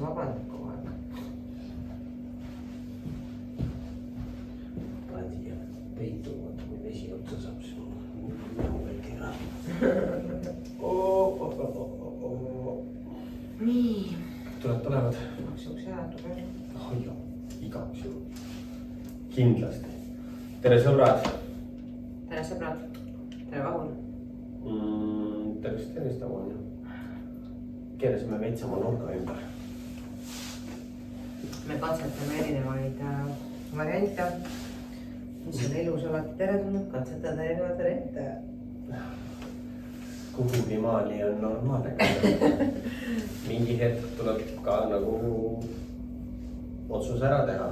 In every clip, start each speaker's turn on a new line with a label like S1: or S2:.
S1: vabandad kogu aeg.
S2: Pane siia peitu, kui vesi otsa saab, siis mul kõik ära.
S1: Nii.
S2: Tuled tulevad?
S1: Maksuks jäätu veel.
S2: Hoia, igaks ju. Kindlasti. Tere sõbrad.
S1: Tere sõbrad. Tere Vahul.
S2: Tervist Vahul. Keeresime veits oma nurga ümber.
S1: Me katsetame erinevaid variante. Mis on elus alati teretulnud, katsetada erinevaid variante.
S2: Kuhugi maani on normaalne. Mingi hetk tuleb ka nagu otsus ära teha.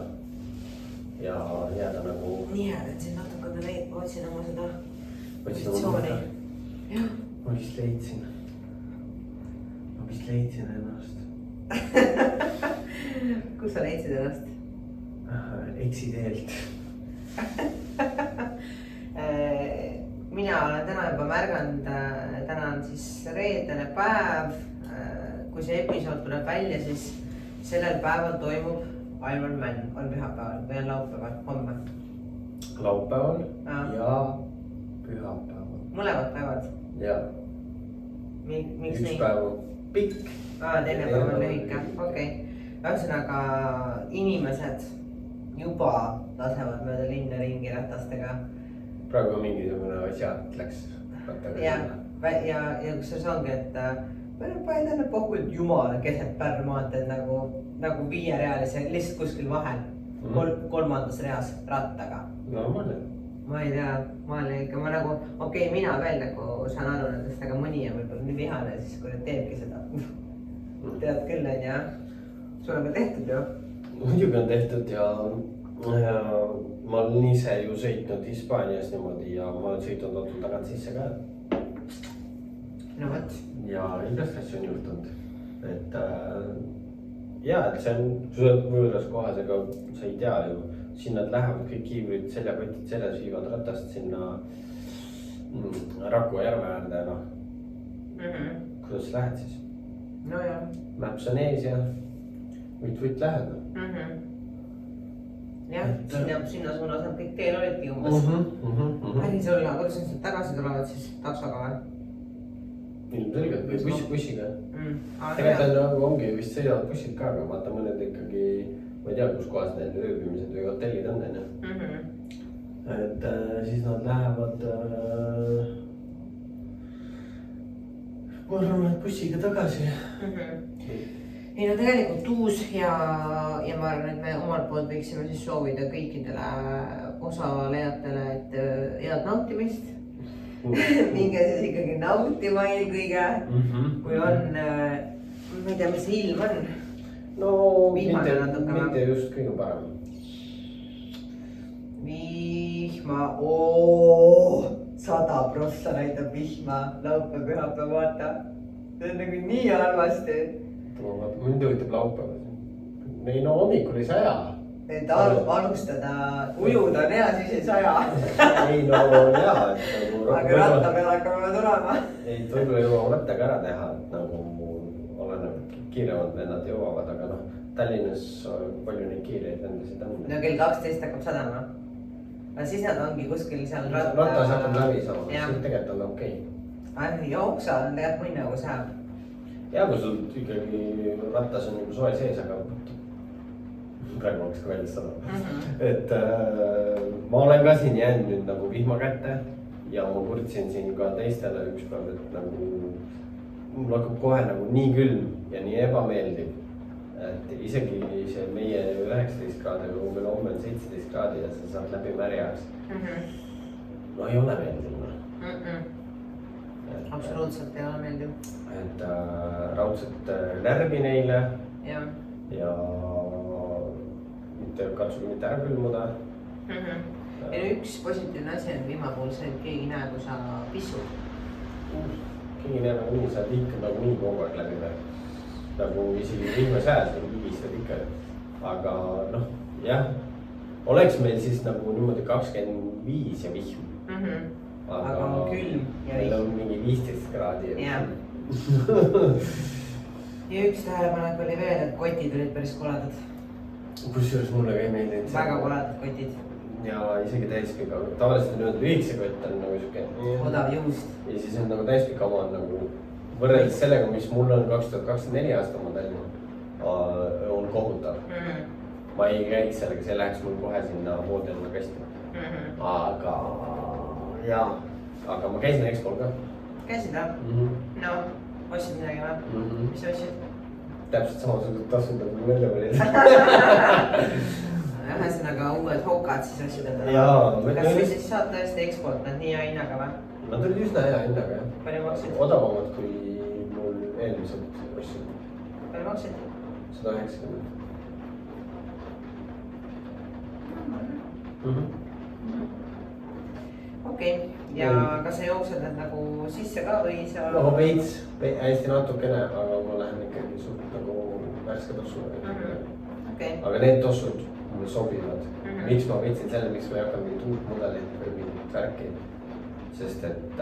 S2: Ja jääda nagu...
S1: Nii jääd, et siin natukene neid, ma otsin oma seda
S2: positsiooni.
S1: Jah.
S2: Ma vist leidsin ennast.
S1: Kus sa leidsid ennast?
S2: Eksiteelt.
S1: Mina olen täna juba märganud, täna on siis reedene päev. Kui see episood tuleb välja, siis sellel päeval toimub Ironman, on pühapäeval või on laupäeval, homme?
S2: Laupäeval ja pühapäeval.
S1: Mõlemad päevad?
S2: Jaa.
S1: Miks nii?
S2: Üks päev on pikk.
S1: Teine päev on lühike, okei. Ühesõnaga inimesed juba lasevad mööda linna ringi ratastega.
S2: Praegu on mingisugune asjad läks.
S1: Ja kusjuures ongi, et panen tänne pohkult jumala keset Pärnumaanteed nagu viierealise lihtsalt kuskil vahel, kolmandas reas rattaga.
S2: Normaalne.
S1: Ma ei tea, ma olen ikka, mina veel nagu saan aru nendest, aga mõni on võib-olla nii vihane, siis kui nad teebki seda. Tead küll, on ja sul on ka tehtud ju?
S2: Muidugi on tehtud ja ma olen ise ju sõitnud Hispaanias niimoodi ja ma olen sõitnud autol tagant sisse ka.
S1: No võt.
S2: Ja igast asju on juhtunud. Et see on võõras kohas, aga sa ei tea ju. Sinna lähevad kõik kiivrid, seljakotid selles viivad ratast sinna Raku järve äärde. Kuidas lähed siis?
S1: No jah.
S2: Maps on ees ja võit lähed.
S1: Jah, sinna suunas nad kõik teel olidki umbes. Päris olla, kuidas nad tagasi tulevad siis taksoga või?
S2: Ilmselgelt või bussiga. Tegelikult ongi vist sõidavad bussid ka, aga vaata mõned ikkagi, ma ei tea, kus kohas neil ööbimised või hotellid on. Et siis nad lähevad ma arvan, et bussiga tagasi.
S1: Ei no tegelikult uus ja ma arvan, et me omalt poolt võiksime siis soovida kõikidele osalejatele, et head nautimist. Minge siis ikkagi nautima eelkõige, kui on, ma ei tea, mis ilm on.
S2: No mitte just kõige parem.
S1: Vihma, 100% näitab vihma, laupäev, pühapäev, vaata. See on nagu nii halvasti.
S2: Mind huvitab laupäev. Ei no hommikul ei saja.
S1: Et alustada, ujuda on hea, siis ei saja.
S2: Ei no hea.
S1: Aga ratta peal hakkame tulema.
S2: Ei, võib-olla jõuame rattaga ära teha, et nagu oleneb kiiremad vennad jõuavad, aga noh, Tallinnas palju neid kiireid vendasid on.
S1: No kell 12 hakkab sadama. Aga siis nad ongi kuskil seal ratta...
S2: Rattas hakkab läbi saama, siis tegelikult on okei.
S1: Jooksa on tegelikult mõni nagu saab.
S2: Ja kui sul ikkagi rattas on nagu soe sees, aga praegu oleks ka välja sada. Et ma olen ka siin jäänud nüüd nagu vihma kätte ja ma kurtsin siin ka teistele üks päev, et nagu mul hakkab kohe nagu nii külm ja nii ebameeldiv. Et isegi see meie 19 kraadi või meil homme on 17 kraadi ja sa saad läbi märjaks. No ei ole meeldiv.
S1: Absoluutselt ei ole meeldiv. Et
S2: raudselt närvi neile
S1: ja
S2: katsuge mitte ära külmuda.
S1: Ja üks positiivne asi on vihma puhul see, et keegi näeb, kui sa pissud.
S2: Keegi näeb nagu nii, saad ikka nagu nii kogu aeg läbi märg. Nagu isegi vihma sääs või vigistad ikka. Aga noh, jah, oleks meil siis nagu niimoodi 25 ja vihm. Aga
S1: külm ja
S2: meil on mingi 15 kraadi.
S1: ja üks tähelepanek oli veel, et kotid olid päris koledad.
S2: Kusjuures mulle ka ei meeldinud.
S1: Väga koledad kotid.
S2: Ja isegi täispika, tavaliselt on lühikese kott on nagu siuke.
S1: Odav juust.
S2: Ja siis on nagu täispika oma on nagu võrreldes sellega, mis mul on 2024 aasta modell, on kohutav. Ma ei käiks sellega, see läheks mul kohe sinna moodi alla kasti. Aga jaa, aga ma käisin Expol ka.
S1: Käisid või? No, ostsid midagi või? Mis ostsid?
S2: Täpselt samasugused tasud nagu välja olid.
S1: Ühesõnaga uued hokad siis ostsid endale. Kas või siis saad tõesti Expolt nad nii hea hinnaga või?
S2: Nad olid üsna hea hinnaga jah.
S1: Palju maksid?
S2: Odavamad kui mul eelmised ostsid.
S1: Palju maksid?
S2: 190.
S1: Okei, ja kas sa jooksed need nagu sisse ka või sa?
S2: No veits, hästi natukene, aga ma lähen ikkagi suht nagu värske tossu. Aga need tossud mulle sobivad. Miks ma võtsin selle, miks ma ei hakanud mingit uut mudelit või mingit värki. Sest et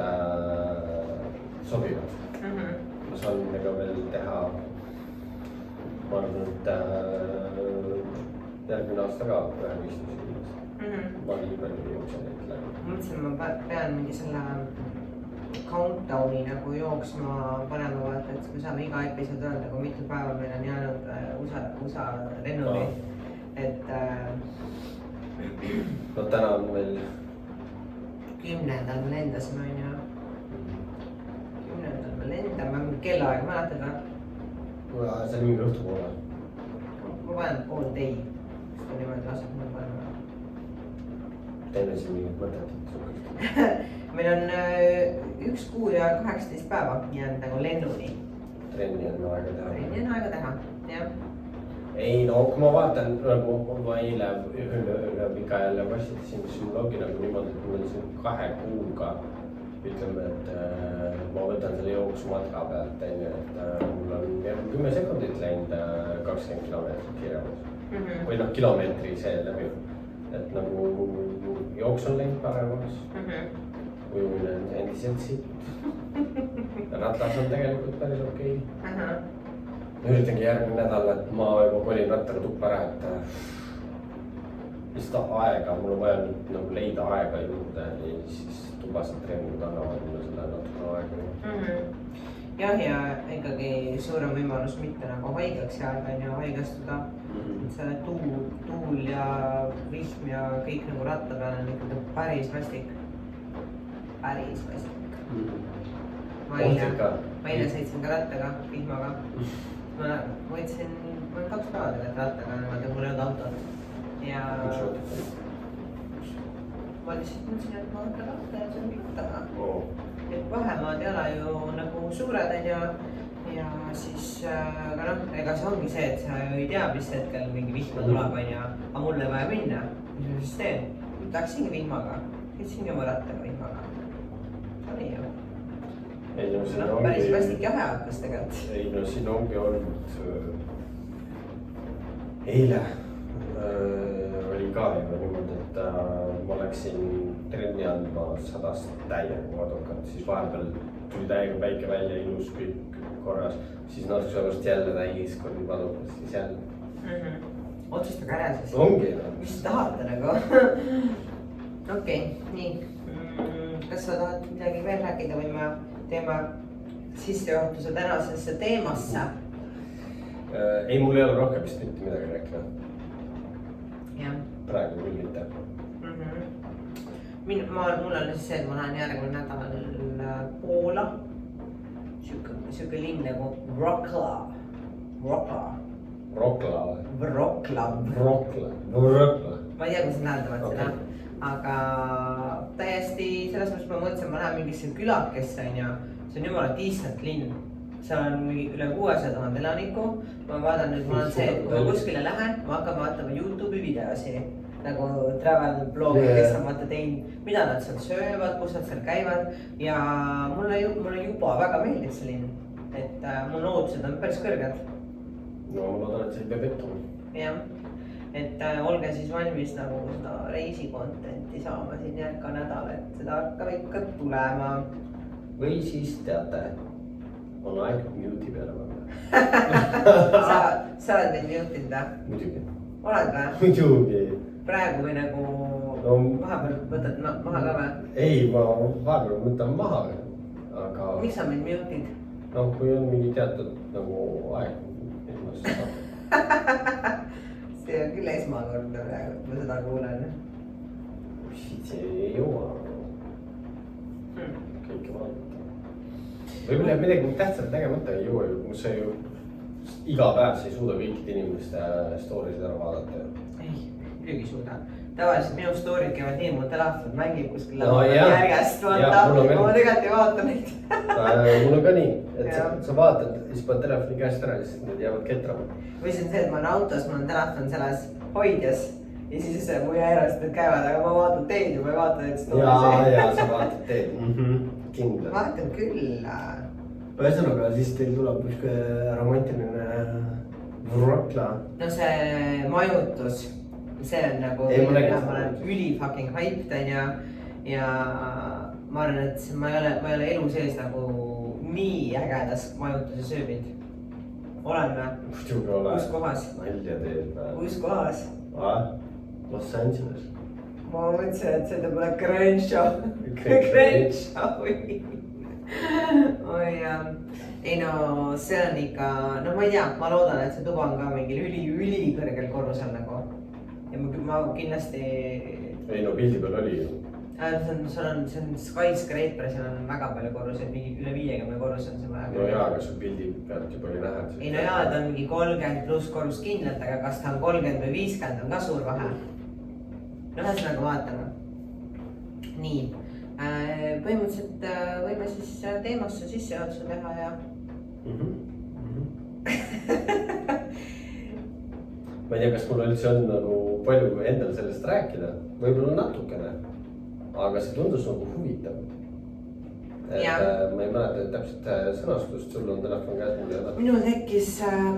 S2: sobivad. Ma saan nendega veel teha, ma arvan, et järgmine aasta ka ühe võistlusi. Ma nii palju jooksen neid läbi.
S1: Mõtlesin, ma pean mingi selle countdowni nagu jooksma panema vaata, et me saame iga episood öelda, kui mitu päeva meil on jäänud USA lennuni. Et
S2: no täna on meil
S1: 10. me lendasime on ju. 10. me lendame, kellaaeg mäletad või?
S2: See on mingi õhtupoole.
S1: Ma panen pool tei, kas ta niimoodi laseb mul panna.
S2: Teeme siin mingit mõtet.
S1: Meil on 1 kuu ja 18 päeva jäänud nagu lennuni.
S2: Trenni on aega teha.
S1: Trenni on aega teha, jah.
S2: Ei no, kui ma vaatan, nagu ma eile üle pika jälle vastitasin, siis mul ongi nagu niimoodi, et mul on siin 2 kuuga ütleme, et ma võtan selle jooksumatka pealt, et mul on 10 sekundit läinud 20 kilomeetrit kiiremaks. Või noh, kilomeetri see läbi. Et nagu jooks on läinud paremaks. Ujumine on endiselt siit. Ratas on tegelikult päris okei. Ma üritangi järgmine nädal, et ma juba kolin rattaga tuppa ära, et seda aega, mul on vaja nüüd nagu leida aega juurde ja siis tubased treeningud annavad mulle seda natuke aega.
S1: Jah, ja ikkagi suurem võimalus mitte nagu haigeks jääda ja haigestuda. See tuul ja vihm ja kõik nagu ratta peal on ikkagi päris vastik. Päris vastik. Ma eile sõitsin ka rattaga, vihmaga. Ma võtsin 2 päeva tegelikult rattaga, niimoodi mul ei olnud autot. Ja ma lihtsalt mõtlesin, et ma võtan ratta ja see on rattaga. Et vahemaad ei ole ju nagu suured ja siis, aga noh, ega see ongi see, et sa ju ei tea, mis hetkel mingi vihma tuleb aga mul ei vaja minna. Mis ma siis teen? Läksingi vihmaga, sõitsingi oma rattaga vihmaga. Oli ju. Päris vastik jahe hakkas tegelikult.
S2: Ei no siin ongi olnud eile oli ka juba niimoodi, et ma läksin trenni andma 100 täiega vadukat, siis vahepeal tuli täiega päike välja, ilus kõik korras, siis natuke sellest jälle täis, kui oli vadukas, siis jälle.
S1: Otsustage ära siis.
S2: Ongi.
S1: Mis tahate nagu? Okei, nii. Kas sa tahad midagi veel rääkida või me teeme sissejuhatuse tänasesse teemasse?
S2: Ei, mul ei ole rohkem vist mitte midagi rääkida.
S1: Jah.
S2: Praegu küll mitte.
S1: Mul on siis see, et ma lähen järgmine nädal Poola. Siuke linn nagu Wrocław.
S2: Wrocław.
S1: Ma ei tea, kuidas nad hääldavad seda. Aga täiesti selles mõttes ma mõtlesin, ma lähen mingisse külakesse on ja see on jumala decent linn. Seal on üle 600 000 elaniku. Ma vaatan nüüd, mul on see, et kui ma kuskile lähen, ma hakkan vaatama YouTube'i videosi. Nagu travel blogi, kes on vaata teinud, mida nad seal söövad, kus nad seal käivad. Ja mulle juba väga meeldib see linn. Et mul ootused on päris kõrged.
S2: No ma loodan, et see ei pea pettuma.
S1: Jah, et olge siis valmis nagu seda reisikontenti saama siin järgmine nädal, et seda hakkab ikka tulema.
S2: Või siis teate, on aeg mute'i peale panna.
S1: sa oled mind mutinud või?
S2: Muidugi.
S1: Oled või?
S2: Muidugi.
S1: Praegu või nagu vahepeal võtad maha ka või?
S2: Ei, ma vahepeal võtan maha, aga...
S1: Miks sa mind mutid?
S2: No, kui on mingi teatud nagu aeg, et ma seda...
S1: See on küll esmakordne praegu, et ma seda kuulen.
S2: See ei jõua kõike vaadata. Võib-olla midagi tähtsalt nägemata ei jõua ju, kus sa ju iga päev sa ei suuda kõikide inimeste story'sid ära vaadata.
S1: Ei, muidugi suuda. Tavaliselt minu story'd käivad nii, mu telefon mängib kuskil järjest, vaata. Ma tegelikult ei vaata neid.
S2: Mul on ka nii, et sa vaatad, siis paned telefoni käest ära, siis need jäävad ketrama.
S1: Või see on see, et ma olen autos, mul on telefon selles hoidjas ja siis mu järjest need käivad, aga ma vaatan teid ja ma ei vaata neid story'sid.
S2: Ja sa vaatad teid, kindla.
S1: Vaatan küll.
S2: Ühesõnaga, siis teil tuleb üks romantiline vrokla.
S1: No see majutus, see on nagu, ma olen üli fucking hyped onju ja ma arvan, et ma ei ole elu sees nagu nii ägedas majutuse sööbinud. Olen või?
S2: Muidugi ole.
S1: Kus kohas?
S2: Nalja teed või?
S1: Kus kohas?
S2: Los Angeles.
S1: Ma mõtlesin, et see tuleb Crenshaw. Crenshaw. Oi jah. Ei no see on ikka, no ma ei tea, ma loodan, et see tuba on ka mingil üli kõrgel korrusel nagu. Ja ma kindlasti...
S2: Ei no pildi peal oli ju.
S1: See on skyscraper, seal on väga palju korruseid, mingi üle 50 korrus on see vaja.
S2: No jaa, aga su pildi pealt juba ei nähe.
S1: Ei no jaa, ta on mingi 30 pluss korrus kindlalt, aga kas ta on 30 või 50 on ka suur vahe. No ühesõnaga vaatame. Nii, põhimõtteliselt võime siis teemasse sissejuhatuse teha ja... Ma ei tea, kas mul üldse on nagu palju endal sellest rääkida, võib-olla natukene. Aga see tundus nagu huvitav. Et ma ei mäleta täpselt sõnastust, sul on telefon käes, mul ei ole. Minul tekkis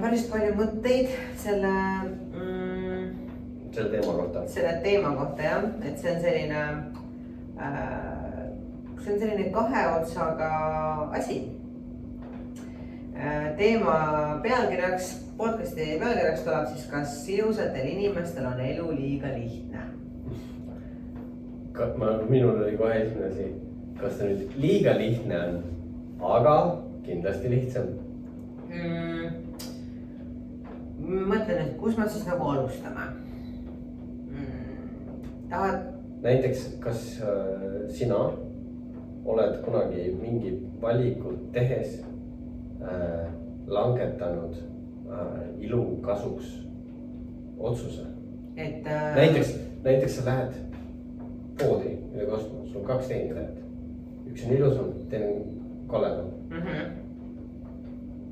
S1: päris palju mõtteid selle teema kohta jah, et see on selline kahe otsaga asi. Teema pealkirjaks, podcasti pealkirjaks tuleb siis, kas ilusatel inimestel on elu liiga lihtne. Minul oli kohe esimene asi, kas ta nüüd liiga lihtne on, aga kindlasti lihtsam. Mõtlen, et kus me siis nagu alustame? Näiteks, kas sina oled kunagi mingi valikut tehes langetanud ilu kasuks otsuse? Näiteks sa lähed poodi midagi ostma, sul on 2 teenindajat. Üks on ilusam, teine on koledam.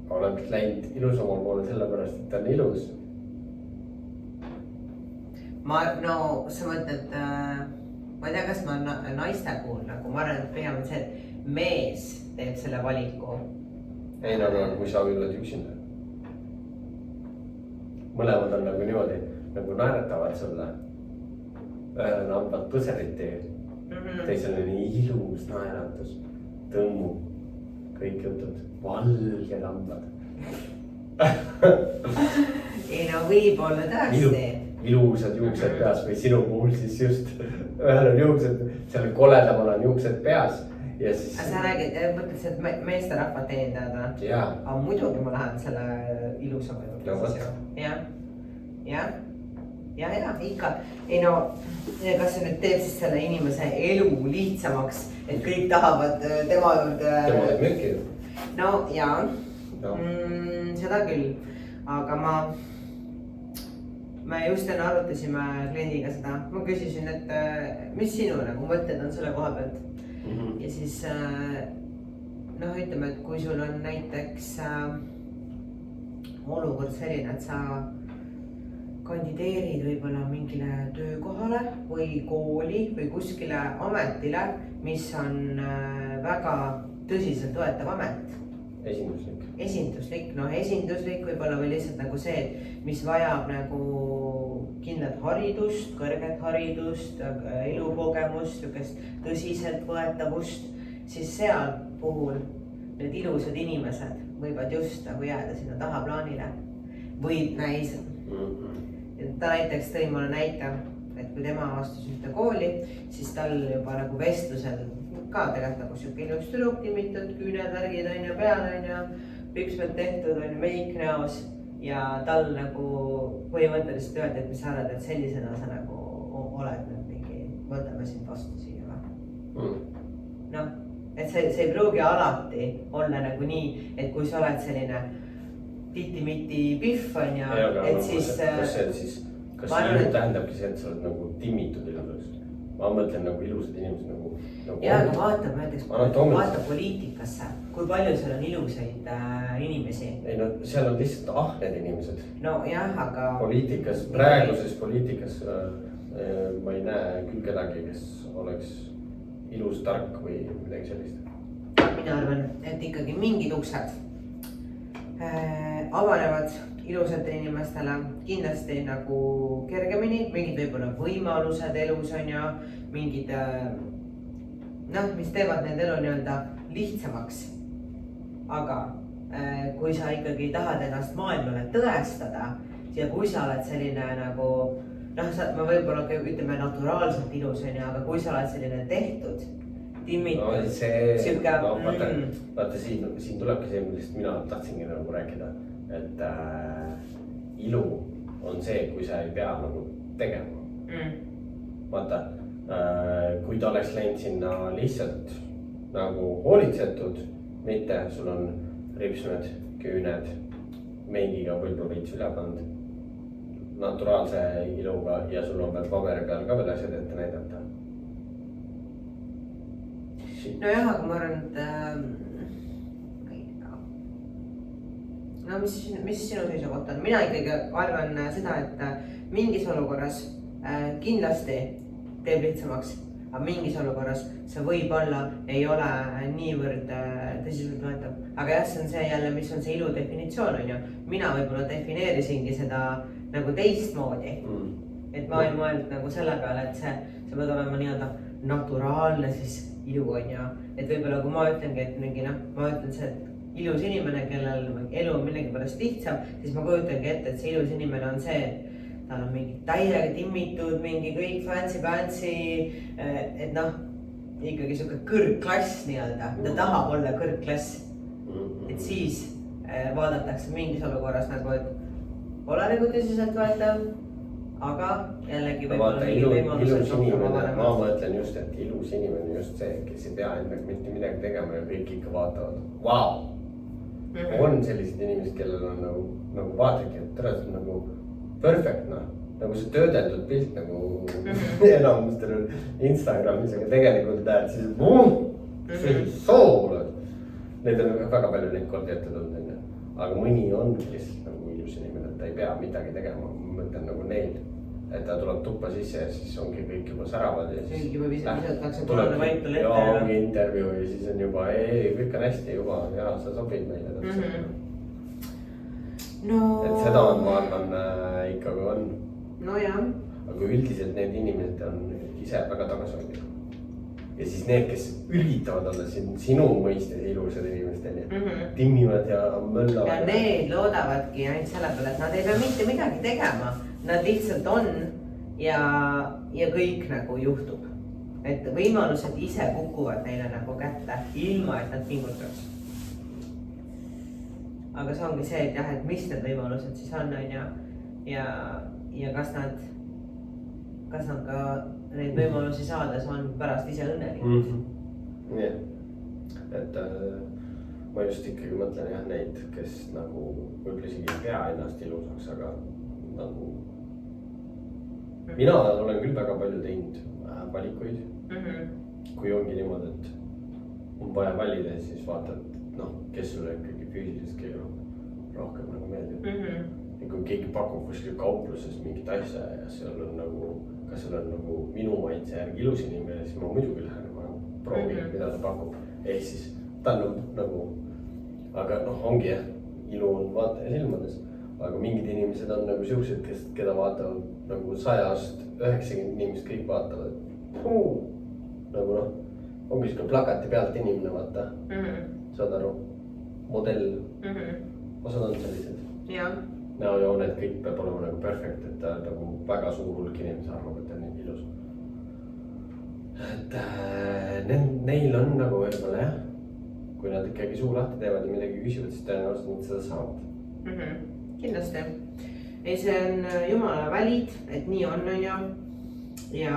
S1: Oled läinud ilusamal poole sellepärast, et ta on ilus. No sa mõtled, ma ei tea, kas ma naiste puhul nagu, ma arvan, et pigem on see, et mees teeb selle valiku. Ei, aga kui sa oled üksinda. Mõlemad on nagu niimoodi, nagu naeretavad sulle. Ühel hambad põserit teed, teisel on nii ilus naeratus, tõmmu, kõik jutud, valged hambad. Ei no võib-olla tõesti. Ilusad juuksed peas või sinu puhul siis just ühel on juuksed, seal koledamal on juuksed peas ja siis... Sa räägid, mõtlesid, et meesterahvad teenindajad või? Jaa. Aga muidugi ma lähen selle ilusama juurde. Jah. Ja, ikka. Ei no, kas see nüüd teeb siis selle inimese elu lihtsamaks, et kõik tahavad tema juurde... Tema teeb mürki. No jaa, seda küll, aga me just enne arutasime kliendiga seda, ma küsisin, et mis sinu nagu mõtted on selle koha pealt. Ja siis, noh, ütleme, et kui sul on näiteks olukord selline, et sa kandideerid võib-olla mingile töökohale või kooli või kuskile ametile, mis on väga tõsiselt võetav amet. Esinduslik, noh esinduslik võib-olla või lihtsalt nagu see, mis vajab nagu kindlat haridust, kõrget haridust, elukogemust, tõsiselt võetavust, siis seal puhul need ilusad inimesed võivad just nagu jääda sinna tahaplaanile või näis. Ta näiteks tõi mulle näite, et kui tema astus ühte kooli, siis tal juba nagu vestlusel ka tegelikult nagu siuke ilus tüdruk timmitud, küüned, värgid on ju peal on ju, püksmed tehtud on ju, meik näos ja tal nagu põhimõtteliselt öeldi, et mis sa arvad, et sellisena sa nagu oled nüüd mingi, võtame sind vastu siia või? Noh, et see ei pruugi alati olla nagu nii, et kui sa oled selline tihti-miti pihv on ju, et siis.
S2: Kas see nüüd tähendabki see, et sa oled nagu timmitud ilusaks? Ma mõtlen nagu ilusad inimesed nagu.
S1: Ja, aga vaatab näiteks, vaata poliitikasse, kui palju seal on ilusaid inimesi.
S2: Ei no, seal on lihtsalt ahned inimesed.
S1: No jah, aga.
S2: Poliitikas, praeguses poliitikas ma ei näe küll kedagi, kes oleks ilus, tark või midagi sellist.
S1: Mina arvan, et ikkagi mingid uksed avanevad ilusate inimestele kindlasti nagu kergemini, mingid võib-olla võimalused elus on ja mingid, mis teevad need elu nii-öelda lihtsamaks. Aga kui sa ikkagi tahad ennast maailmale tõestada ja kui sa oled selline nagu, ma võib-olla ütleme naturaalselt ilus on ja, aga kui sa oled selline tehtud, timmitud, siuke.
S2: Vaata siin tulebki see, millest mina tahtsingi nagu rääkida. Et ilu on see, kui sa ei pea nagu tegema. Vaata, kui ta oleks läinud sinna lihtsalt nagu hoolitsetud, mitte sul on ripsmed, küüned, meigiga võib-olla veits üle pandud, naturaalse iluga ja sul on veel paberi peal ka veel asjad ette näidata.
S1: Nojah, aga ma arvan, et mis sinu seisukoht on? Mina ikkagi arvan seda, et mingis olukorras kindlasti teeb lihtsamaks, aga mingis olukorras see võib-olla ei ole niivõrd tõsiseltvõetav. Aga jah, see on see jälle, mis on see ilu definitsioon on ju. Mina võib-olla defineerisingi seda nagu teistmoodi. Et ma olen mõelnud nagu selle peale, et see peab olema nii-öelda naturaalne siis ilu on ju. Et võib-olla kui ma ütlengi, et mingi ma ütlen see, et ilus inimene, kellel elu on millegi pärast lihtsam, siis ma kujutangi ette, et see ilus inimene on see, et tal on mingi täiega timmitud, mingi kõik fancy, et ikkagi siuke kõrgklass nii-öelda, ta tahab olla kõrgklass. Et siis vaadatakse mingis olukorras nagu, et ole nagu tõsiselt võetav, aga jällegi võib-olla mingi võimalused rohkem avanevad.
S2: Ma mõtlen just, et ilus inimene just see, kes ei pea endaga mitte midagi tegema ja kõik ikka vaatavad, vau! On sellised inimesed, kellel on nagu vaatagi, et tere, see on nagu perfect, nagu see töödeldud pilt nagu enamustel on Instagramis, aga tegelikult näed siis sooled. Need on väga palju neid kordi ette tulnud, aga mõni ongi lihtsalt nagu ilus inimene, et ta ei pea midagi tegema, ma mõtlen nagu neil. Et ta tuleb tuppa sisse ja siis ongi kõik juba säravad ja siis
S1: juba visatakse punane vaipel ette.
S2: Ja ongi intervjuu ja siis on juba, kõik on hästi juba ja sa sobid meile. Et seda on, ma arvan, ikkagi on.
S1: No jah.
S2: Aga üldiselt need inimesed on ise väga tagasihoidlikud. Ja siis need, kes üritavad olla sinu mõistes ilusad inimesed, timmivad ja möllavad.
S1: Ja need loodavadki ainult selle peale, et nad ei pea mitte midagi tegema. Nad lihtsalt on ja kõik nagu juhtub. Et võimalused ise kukuvad neile nagu kätte, ilma et nad pingutaks. Aga see ongi see, et jah, et mis need võimalused siis on ja kas nad ka neid võimalusi saades on pärast ise õnnelikud.
S2: Nii, et ma just ikkagi mõtlen jah neid, kes nagu võib-olla isegi ei pea ennast ilusaks, aga nagu mina olen küll väga palju teinud valikuid. Kui ongi niimoodi, et on vaja valida, siis vaatad, kes sulle ikkagi füüsiliselt kõige rohkem nagu meeldib. Ja kui keegi pakub kuskil kaupluses mingit asja ja seal on nagu, kas seal on nagu minu maitse järgi ilus inimene, siis ma muidugi lähen proovin, mida ta pakub. Ehk siis ta on nagu, aga ongi jah, ilu on vaataja silmades. Aga mingid inimesed on nagu siuksed, keda vaatavad nagu 100-st 90 inimest kõik vaatavad. Nagu ongi siuke plakati pealt inimene, vaata saad aru, modell osad on sellised. näojoonet, kõik peab olema nagu perfect, et nagu väga suur hulk inimesi arvab, et on nii ilus. Et neil on nagu võib-olla jah, kui nad ikkagi suu lahti teevad ja midagi küsivad, siis tõenäoliselt nad seda saavad.
S1: Kindlasti. Ei, see on jumala valid, et nii on ju. Ja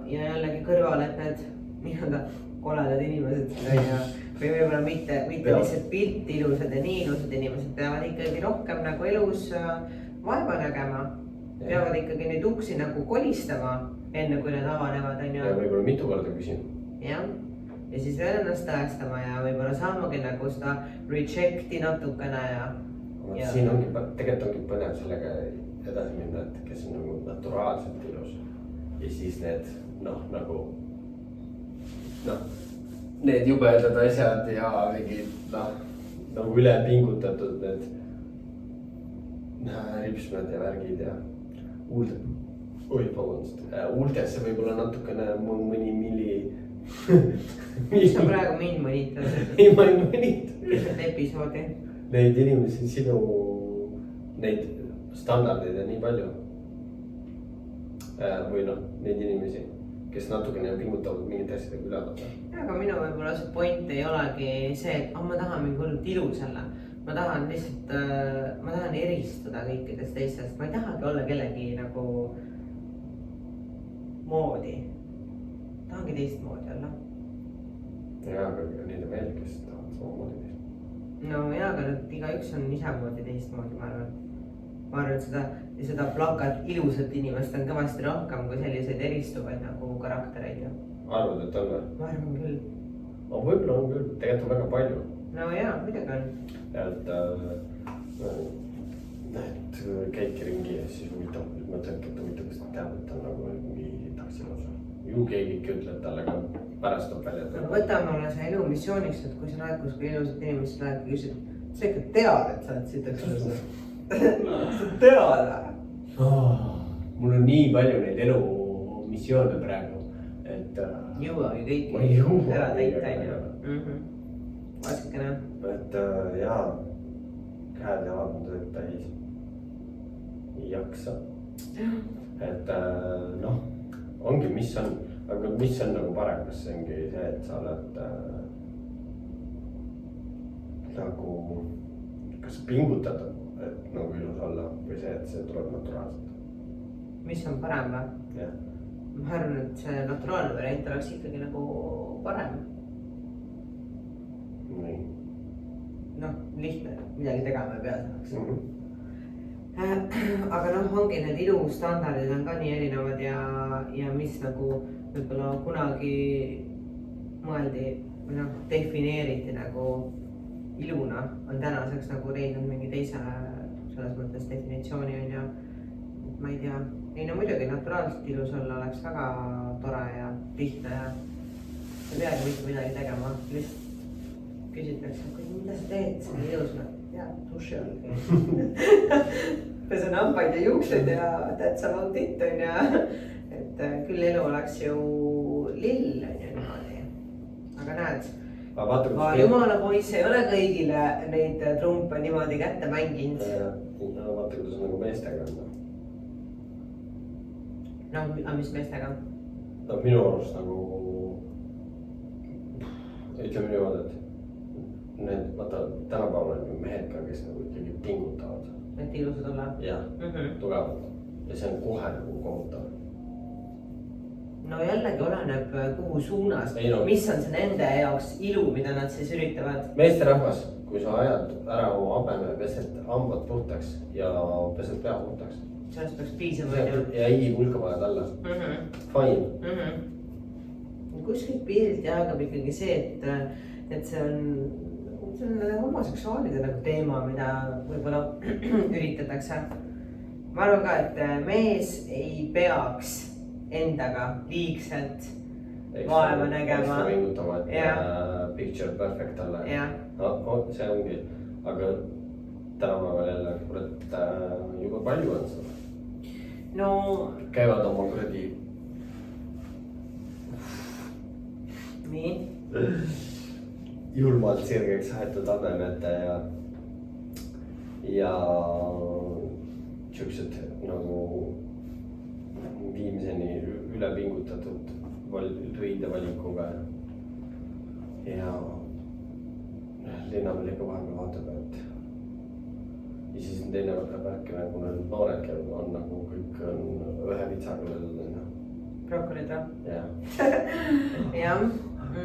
S1: jällegi kõrval, et need nii-öelda koledad inimesed või võib-olla mitte lihtsalt pilt ilusad ja nii ilusad inimesed peavad ikkagi rohkem nagu elus vaeva nägema. Peavad ikkagi neid uksi nagu kolistama enne kui need avanevad, on ju.
S2: Ja võib-olla mitu korda küsin.
S1: Jah. Ja siis veel ennast tõestama ja võib-olla saamagi nagu seda reject'i natukene ja.
S2: Siin ongi, tegelikult ongi põnev sellega edasi minna, et kes on nagu naturaalselt ilus. Ja siis need, need jubedad asjad ja mingid, nagu üle pingutatud need ripsmed ja värgid ja huultesse võib-olla natukene mõni milli.
S1: Mis on praegu mind mõnitas?
S2: Ei, ma ei mõnita.
S1: Lihtsalt episoodi.
S2: Neid inimesi, sinu, neid standardeid on nii palju. Või neid inimesi, kes natukene pingutavad mingit asjadega üle võtta.
S1: Aga minu võib-olla see point ei olegi see, et ma tahan mingi hullult ilus olla. Ma tahan lihtsalt, ma tahan eristuda kõikidest teistest. Ma ei tahagi olla kellegi nagu moodi. Tahangi teistmoodi olla.
S2: Jaa, aga neid on veel, kes tahavad samamoodi teist.
S1: No jaa, aga iga üks on isemoodi teistmoodi, ma arvan. Ma arvan, et seda plakat ilusat inimest on kõvasti rohkem kui selliseid eristuvaid nagu karaktereid.
S2: Arvad, et on või?
S1: Ma arvan küll.
S2: Võib-olla on küll, tegelikult on väga palju.
S1: No jaa, midagi on.
S2: Ja, et käidki ringi ja siis mõtled, et kas nad teavad, et on nagu mingi taksiloosa. Ju keegi ikka ütleb talle ka pärast on välja.
S1: Võta mulle see elu missiooniks, et kui sa näed, kus kui ilusad inimesed läheb ja küsid, sa ikka tead, et sa oled siit taksiloosa. Sa tead.
S2: Mul on nii palju neid elu missioone praegu, et
S1: jõuagi kõiki ära täita, on ju. Vasikene. Et
S2: jaa, käed ja jalad on tööd täis. Ei jaksa. Et ongi, mis on, aga mis on nagu parem, kas see ongi see, et sa oled nagu, kas sa pingutad, et nagu ilus olla või see, et see tuleb naturaalselt?
S1: Mis on parem või?
S2: Jah.
S1: Ma arvan, et see naturaalne variant oleks ikkagi nagu parem.
S2: Nii.
S1: Lihtne, midagi tegema ei pea saaks. Aga ongi need ilustandardid on ka nii erinevad ja mis nagu võib-olla kunagi mõeldi või defineeriti nagu iluna, on tänaseks nagu leidnud mingi teise selles mõttes definitsiooni on ja ma ei tea. Ei muidugi naturaalselt ilus olla oleks väga tore ja lihtne ja ei peagi mitte midagi tegema. Lihtsalt küsitakse, mida sa teed, see on ilus, ja duši all. Pesen hambaid ja juuksed ja that's about it on ja. Et küll elu oleks ju lill on ju niimoodi. Aga näed, jumala poiss ei ole kõigile neid trumpe niimoodi kätte mänginud.
S2: Vaata, kuidas on nagu meestega on.
S1: Aga mis meestega?
S2: Minu arust nagu, ütleme niimoodi, et need, vaata, tänapäeval on ju mehed ka, kes nagu ikkagi pingutavad.
S1: Et ilusad olla?
S2: Jah, tugevalt. Ja see on kohe nagu kohutav.
S1: No jällegi oleneb kuhu suunas, mis on see nende jaoks ilu, mida nad siis üritavad.
S2: Meesterahvas, kui sa ajad ära oma habeme, pesed hambad puhtaks ja pesed pea puhtaks.
S1: Sellest peaks piisama.
S2: Ja higi-pulka paned alla. Fine.
S1: Kuskilt piirilt jäägab ikkagi see, et see on homoseksuaalide nagu teema, mida võib-olla üritatakse. Ma arvan ka, et mees ei peaks endaga liigselt vaeva nägema.
S2: Ekstra vingutama, et picture perfect olla. See ongi, aga tänapäeval jälle, kurat, juba palju on seda. Käivad oma kuradi
S1: nii.
S2: Julmalt sirgeks aetud habemete ja siuksed nagu viimseni üle pingutatud riidevalikuga. Ja linna peal ikka vahepeal vaatab, et ja siis on teine värk, nagu need noored käivad, on nagu kõik on ühe vitsaga löödud.
S1: Brokolid või?
S2: Jah.
S1: Jah.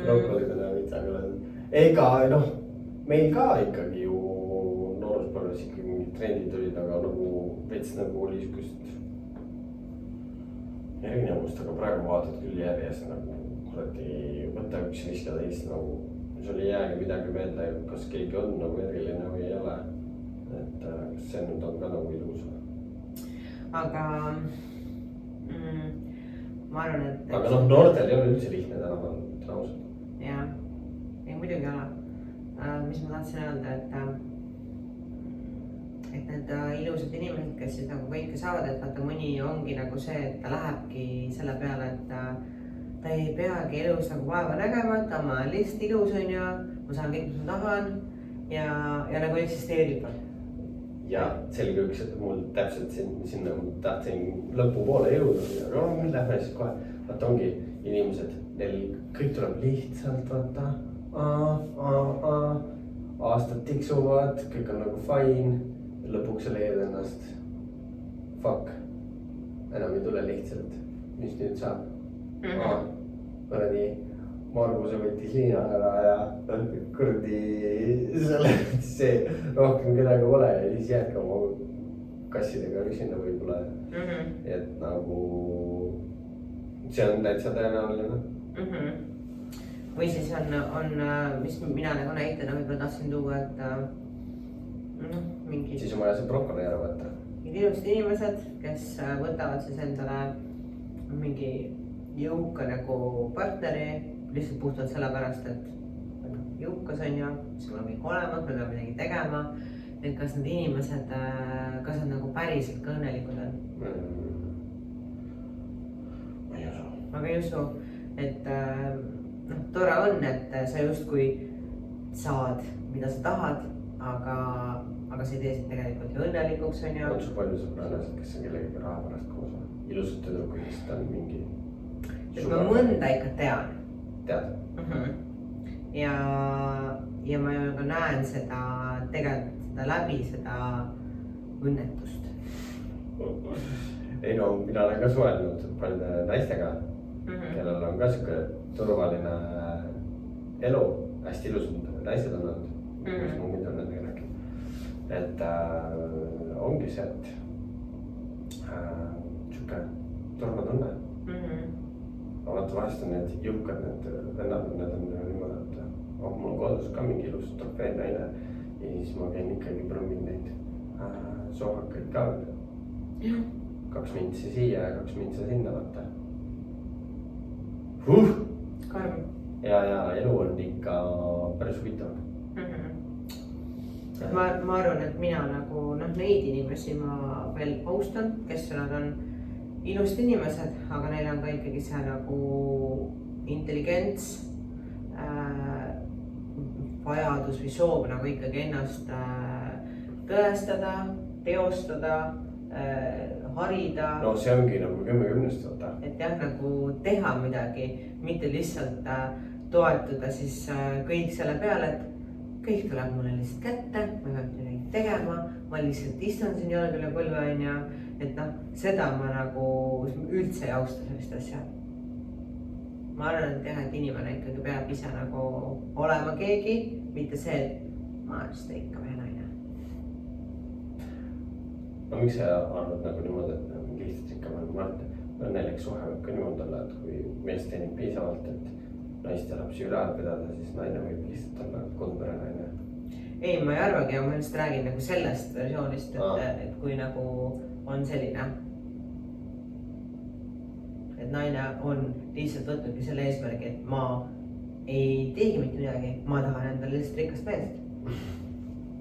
S2: Brokolid on ühe vitsaga löödud. Ega noh, meil ka ikkagi ju nooruspõlves ikkagi mingid trendid olid, aga nagu veits nagu oli siukest erinevust, aga praegu vaatad küll järjest nagu kuradi võtta üks ja viska teist nagu sul ei jäägi midagi meelde, kas keegi on nagu eriline või ei ole. Et kas see nüüd on ka nagu ilus.
S1: Aga ma arvan, et...
S2: Aga noh, noortel ei ole üldse lihtne tänapäeval, ütlen ausalt.
S1: Jah, ei muidugi ole. Mis ma tahtsin öelda, et need ilusad inimesed, kes siis nagu kõike saavad, et vaata mõni ongi nagu see, et ta lähebki selle peale, et ta ei peagi elus nagu vaeva nägema, et ma olen lihtsalt ilus on ju, ma saan kõik, mis ma tahan ja nagu eksisteerib. Ja
S2: selge üks, et mul täpselt sinna tahtsin lõpupoole jõuda, aga nüüd lähme siis kohe. Vaata ongi inimesed, neil kõik tuleb lihtsalt vaata. Aastad tiksuvad, kõik on nagu fine. Lõpuks sa leiad ennast. Fuck. Enam ei tule lihtsalt. Mis nüüd saab? Kuradi Marguse võttis liina ära ja kuradi see rohkem kedagi pole ja siis jäädki oma kassidega üksinda võib-olla. Et nagu see on täitsa tõenäoline.
S1: Või siis on, mis mina nagu näitena võib-olla tahtsin tuua, et mingi...
S2: Siis on vaja see brokoli ära võtta.
S1: Mingid ilusad inimesed, kes võtavad siis endale mingi jõuka nagu partneri lihtsalt puhtalt sellepärast, et jõukas on ju, siis mul on kõik olemas, me peame midagi tegema. Et kas need inimesed, kas nad nagu päriselt ka õnnelikud on?
S2: Ma ei usu.
S1: Aga ei usu, et tore on, et sa justkui saad, mida sa tahad, aga sa ei tee sind tegelikult ju õnnelikuks on ju.
S2: On sul palju sõbrannasid, kes on kellegagi raha pärast koos? Ilusad tüdrukudest on mingi...
S1: Et ma mõnda ikka tean.
S2: Tead?
S1: Ja ma ju ka näen seda tegelikult läbi seda õnnetust.
S2: Ei no, mina olen ka suhelnud paljude naistega, kellel on ka siuke turvaline elu. Hästi ilusad naised on olnud, mis ma muidu olen nendega rääkinud. Et ongi see, et siuke turvatunne. Ma vaata vahest on need jõukad, need vennad, need on niimoodi, et mul on kodus ka mingi ilus trofee naine ja siis ma käin ikkagi prõmbin neid sohakaid ka. 2 mintsi siia ja 2 mintsi sinna vaata.
S1: Karm.
S2: Ja elu on ikka päris huvitav.
S1: Ma arvan, et mina nagu neid inimesi ma veel austan, kes nad on ilusad inimesed, aga neil on ka ikkagi see nagu intelligents, vajadus või soov nagu ikkagi ennast tõestada, teostada, harida.
S2: No see ongi nagu 10-10-st vaata.
S1: Et jah, nagu teha midagi, mitte lihtsalt toetuda siis kõik selle peale, et kõik tuleb mulle lihtsalt kätte, ma pean midagi tegema, ma lihtsalt istun siin jalg üle põlve on ja et seda ma nagu üldse ei austa sellist asja. Ma arvan, et jah, et inimene ikkagi peab ise nagu olema keegi, mitte see, et ma olen seda ikka veel naine.
S2: No miks sa arvad nagu niimoodi, et lihtsalt ikka õnnelik suhe võib ka niimoodi olla, et kui mees teenib piisavalt, et naist ja lapsi ülal pidada, siis naine võib lihtsalt olla kodupere naine.
S1: Ei, ma ei arvagi, ma lihtsalt räägin nagu sellest versioonist, et kui nagu on selline, et naine on lihtsalt võtnudki selle eesmärgi, et ma ei teegi mitte midagi, ma tahan endale lihtsalt rikast meest.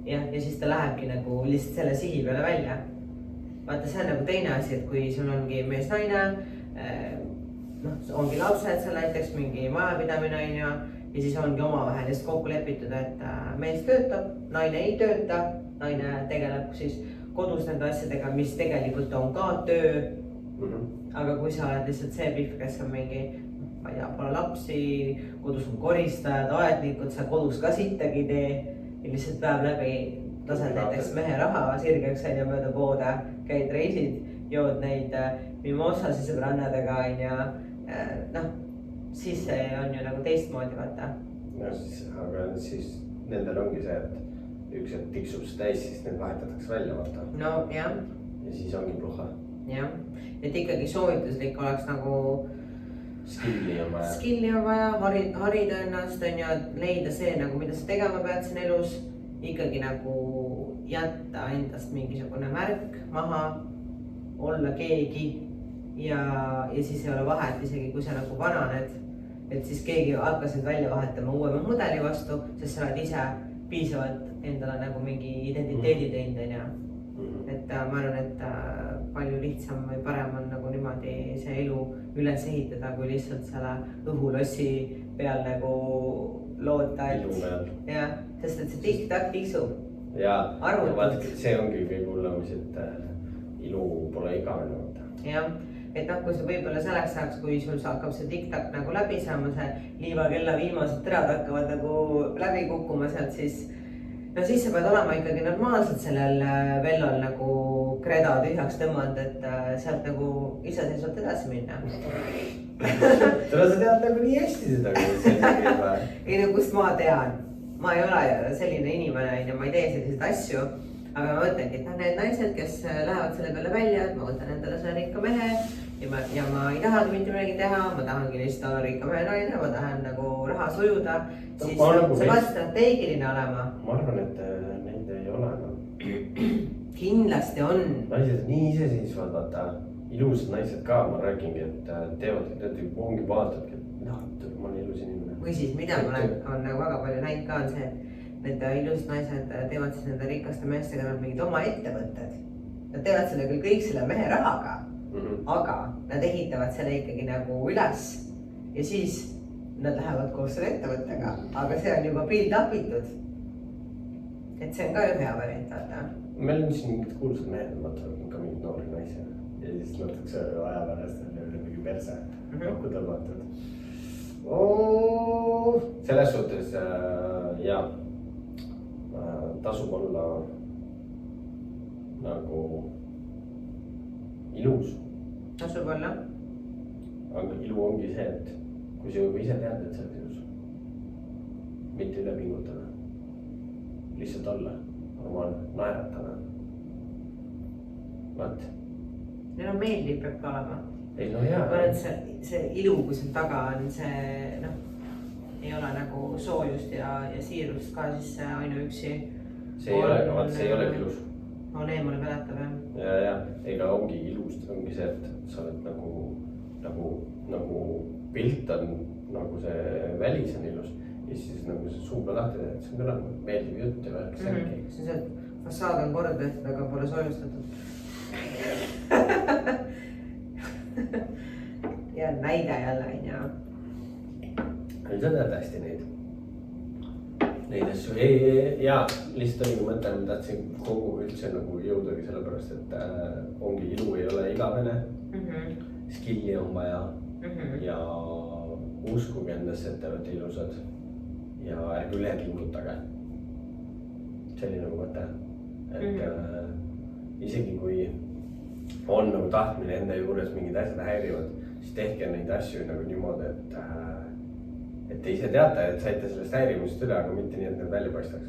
S1: Ja siis ta lähebki nagu lihtsalt selle sihi peale välja. Vaata, see on nagu teine asi, et kui sul ongi mees-naine, noh, ongi lapsed seal näiteks mingi majapidamine on ju. Ja siis ongi omavahel just kokku lepitud, et mees töötab, naine ei tööta, naine tegeleb siis kodus nende asjadega, mis tegelikult on ka töö. Aga kui sa oled lihtsalt see pihv, kes on mingi, ma ei tea, pole lapsi, kodus on koristajad, aednikud, sa kodus ka sittagi tee ja lihtsalt päev läbi lased näiteks mehe raha sirgeks on ju mööda poode, käid reisid, jood neid mimosasid sõbrannadega on ju, noh, siis see on ju nagu teistmoodi, vaata.
S2: No siis, aga siis nendel ongi see, et üks hetk tiksub see täis, siis need vahetatakse välja, vaata.
S1: No jah.
S2: Ja siis ongi pluha.
S1: Jah, et ikkagi soovituslik oleks nagu
S2: skilli on vaja.
S1: Skilli on vaja, harida ennast on ju, leida see nagu, mida sa tegema pead siin elus. Ikkagi nagu jätta endast mingisugune märk maha, olla keegi ja siis ei ole vahet isegi, kui sa nagu vananed. Et siis keegi hakkas nüüd välja vahetama uuema mudeli vastu, sest sa oled ise piisavalt endale nagu mingi identiteedi teinud on ju. Et ma arvan, et palju lihtsam või parem on nagu niimoodi see elu üles ehitada, kui lihtsalt selle õhulossi peal nagu loota.
S2: Ilu peal.
S1: Jah, sest et see tiktak tiksub.
S2: Ja see ongi kõige hullemis, et ilu pole igavene.
S1: Jah, et noh, kui sa võib-olla selleks ajaks, kui sul hakkab see tiktak nagu läbi saama, see liivakella viimased terad hakkavad nagu läbi kukkuma sealt, siis no siis sa pead olema ikkagi normaalselt sellel vellal nagu kreda tühjaks tõmmanud, et sealt nagu iseseisvalt edasi minna.
S2: Täna sa tead nagu nii hästi seda, kui see käib või?
S1: Ei no kust ma tean, ma ei ole selline inimene ja ma ei tee selliseid asju, aga ma mõtlengi, et need naised, kes lähevad selle peale välja, et ma võtan endale selle rikka mehe ja ma ei tahagi mitte midagi teha, ma tahangi lihtsalt olla rikka mehe naine, ma tahan nagu raha sujuda, siis sa pead strateegiline olema.
S2: Ma arvan, et neid ei ole enam.
S1: Kindlasti on.
S2: Naised nii iseseisvad, vaata, ilusad naised ka, ma räägingi, et teevad, et ongi vaatadki, et ma olen ilus inimene.
S1: Või siis mida ma olen nagu väga palju näinud ka on see, need ilusad naised teevad siis nende rikaste meestega nad mingid oma ettevõtted. Nad teevad selle küll kõik selle mehe rahaga, aga nad ehitavad selle ikkagi nagu üles ja siis nad lähevad koos selle ettevõttega, aga see on juba build-upitud. Et see on ka ju hea variant, vaata.
S2: Meil on siin mingid kuulsad mehed, vaatavad ka mingid noori naisi ja siis natukse aja pärast on üle mingi perse kokku tõmmatud. Selles suhtes ja tasub olla nagu ilus.
S1: Tasub olla.
S2: Aga ilu ongi see, et kui sa juba ise tead, et sa oled ilus, mitte üle pingutada, lihtsalt olla normaalne, naeratada. Vaat.
S1: Neil on meeldiv peab ka olema.
S2: Ei no hea.
S1: Ma arvan, et see ilu, kui seal taga on see, noh, ei ole nagu soojust ja siirust ka, siis see ainuüksi.
S2: See ei ole, vaat see ei olegi ilus.
S1: On eemale peletav, jah.
S2: Ja, ega ongi ilus, ongi see, et sa oled nagu pilt on, nagu see välis on ilus. Ja siis nagu see suu peal lahti, et see on ka nagu meeldiv jutt ja värk sängi.
S1: See on see, et fassaad on korda tehtud, aga pole soojustatud. Ja näide jälle, ja.
S2: Sa tead hästi neid asju. Ja lihtsalt oligi mõte, ma tahtsin kogu üldse nagu jõudagi sellepärast, et ongi ilu ei ole igavene. Skilli on vaja ja uskuge endasse, et te olete ilusad ja ärge üle pingutage. Selline nagu mõte, et isegi kui on nagu tahtmine enda juures mingid asjad häirivad, siis tehke neid asju nagu niimoodi, et te ise teate, et saite sellest häirimusest üle, aga mitte nii, et need välja paistaks.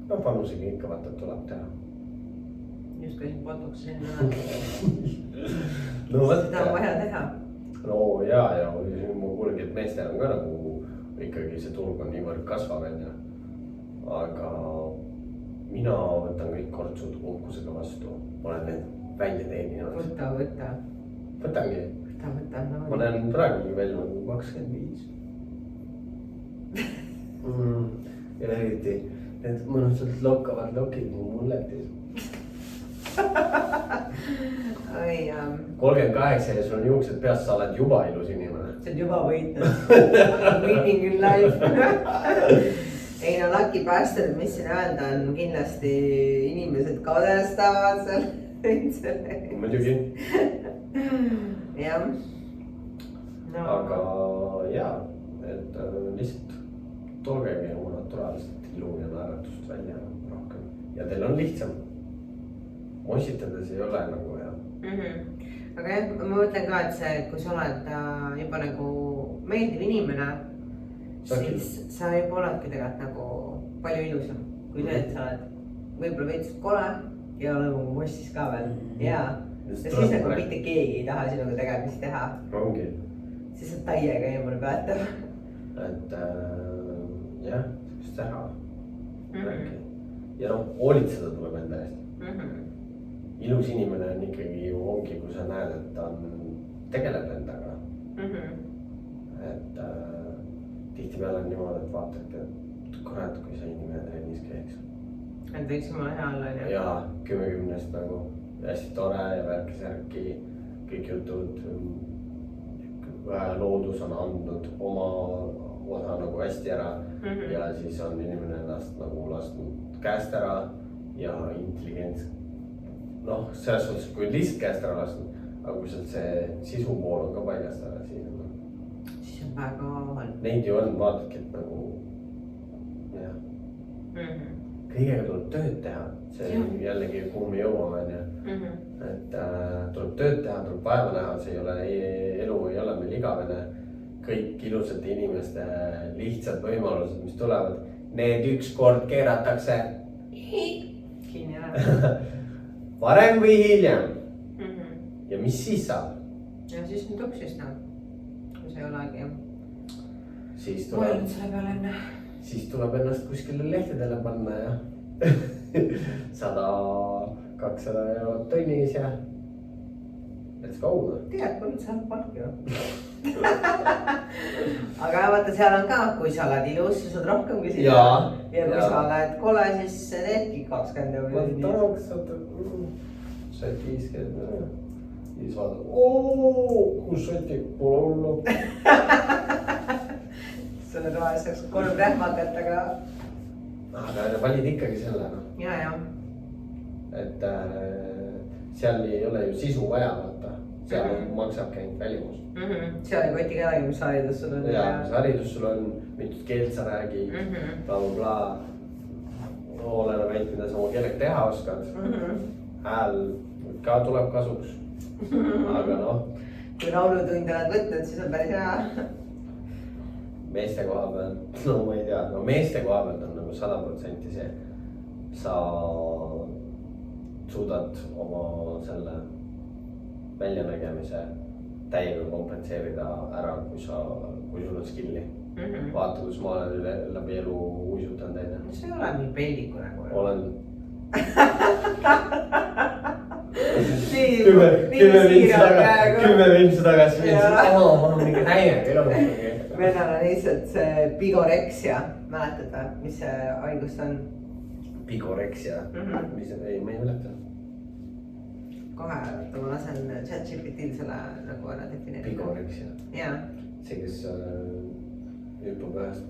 S2: No panusega ikka vaata, et tuleb teha.
S1: Just käisin botoksi enne. Seda on vaja teha.
S2: No ja ma kuulengi, et meestel on ka nagu ikkagi see turg on niivõrd kasvav enne. Aga mina võtan kõik kortsud uhkusega vastu. Ma olen need välja teeninud.
S1: Võta.
S2: Võtangi.
S1: Võta.
S2: Ma näen praegu välja nagu 25. Ja eriti need mõnusalt lokkavad lokid mu mulletis.
S1: oi
S2: 38 ja sul on juuksed peas, sa oled juba ilus inimene.
S1: see on juba võitnud. Winning in life. ei no Lucky Bastard, mis siin öelda on, kindlasti inimesed kadestavad seal.
S2: muidugi.
S1: jah.
S2: aga jaa, et lihtsalt toogegi oma naturaalset ilu ja naeratust välja rohkem ja teil on lihtsam. Mossitades ei ole nagu hea.
S1: aga jah, ma mõtlen ka, et see, kui sa oled juba nagu meeldiv inimene, siis sa juba oledki tegelikult nagu palju ilusam kui see, et sa oled võib-olla veits kole ja oled nagu mossis ka veel. jaa, ja siis nagu mitte keegi ei taha sinuga tegemist teha.
S2: ongi.
S1: siis sa täiega eemale päätab.
S2: et jah, just ära räägi. ja noh, hoolitseda tuleb enda eest. Ilus inimene on ikkagi ju ongi, kui sa näed, et ta tegeleb endaga. et tihtipeale on niimoodi, et vaatadki, et kurat, kui see inimene trennis käiks.
S1: et võiks jumala hea olla, on ju?
S2: jaa, 10-10 nagu hästi tore ja värki-särki, kõik jutud. loodus on andnud oma osa nagu hästi ära ja siis on inimene ennast nagu lasknud käest ära ja intelligents. noh, selles suhtes, kui lihtsalt käest ära lasknud, aga kui sealt see sisu pool on ka paigast ära,
S1: siis on väga halb.
S2: Neid ju on, vaadadki, et nagu jah. kõigega tuleb tööd teha, see on jällegi, kuhu me jõuame, on ju. et tuleb tööd teha, tuleb vaeva näha, see ei ole, elu ei ole meil igavene. kõik ilusate inimeste lihtsad võimalused, mis tulevad, need ükskord keeratakse
S1: kinni ära.
S2: varem või hiljem. ja mis siis saab?
S1: ja siis nüüd uksist noh, kui see ei olegi.
S2: siis
S1: mõelnud selle peale enne.
S2: siis tuleb ennast kuskile lehtedele panna ja 100-200 eurot tunnis ja let's go.
S1: tegelikult polnud seal palk ju. aga vaata, seal on ka, kui sa oled ilus, sa saad rohkem küsida. ja kui sa oled kole, siis teedki 20 eurot.
S2: ma tahaks, saad 50. siis vaatad, kus sotik pole hullu.
S1: selle raha eest saaks 3 rähmakat,
S2: aga valid ikkagi selle noh.
S1: ja.
S2: et seal ei ole ju sisu vaja, vaata. seal maksabki ainult välimus.
S1: seal ei koti kedagi, mis haridus sul on.
S2: jaa, mis haridus sul on, mitut keelt sa räägid, blablabla. oleneb ainult, mida sa oma keelega teha oskad. hääl ka tuleb kasuks. aga noh.
S1: kui laulutunde oled võtnud, siis on päris hea.
S2: meeste koha pealt, no ma ei tea, no meeste koha pealt on nagu 100% see. sa suudad oma selle väljanägemise täiega kompenseerida ära, kui sul on skill'i. vaata, kus ma olen läbi elu uisutanud teine.
S1: see ei ole nii pelliku nagu.
S2: olen.
S1: 10
S2: vintsi tagasi. ma olen mingi näinud elu.
S1: vennal on lihtsalt see pigoreksia, mäletad või, mis see haigus on?
S2: Pigoreksia, mis see, ei, ma ei mäleta.
S1: kohe, ma lasen ChatGPT-l selle nagu ära defineerida.
S2: Pigoreksia.
S1: jaa.
S2: see, kes hüppab ühest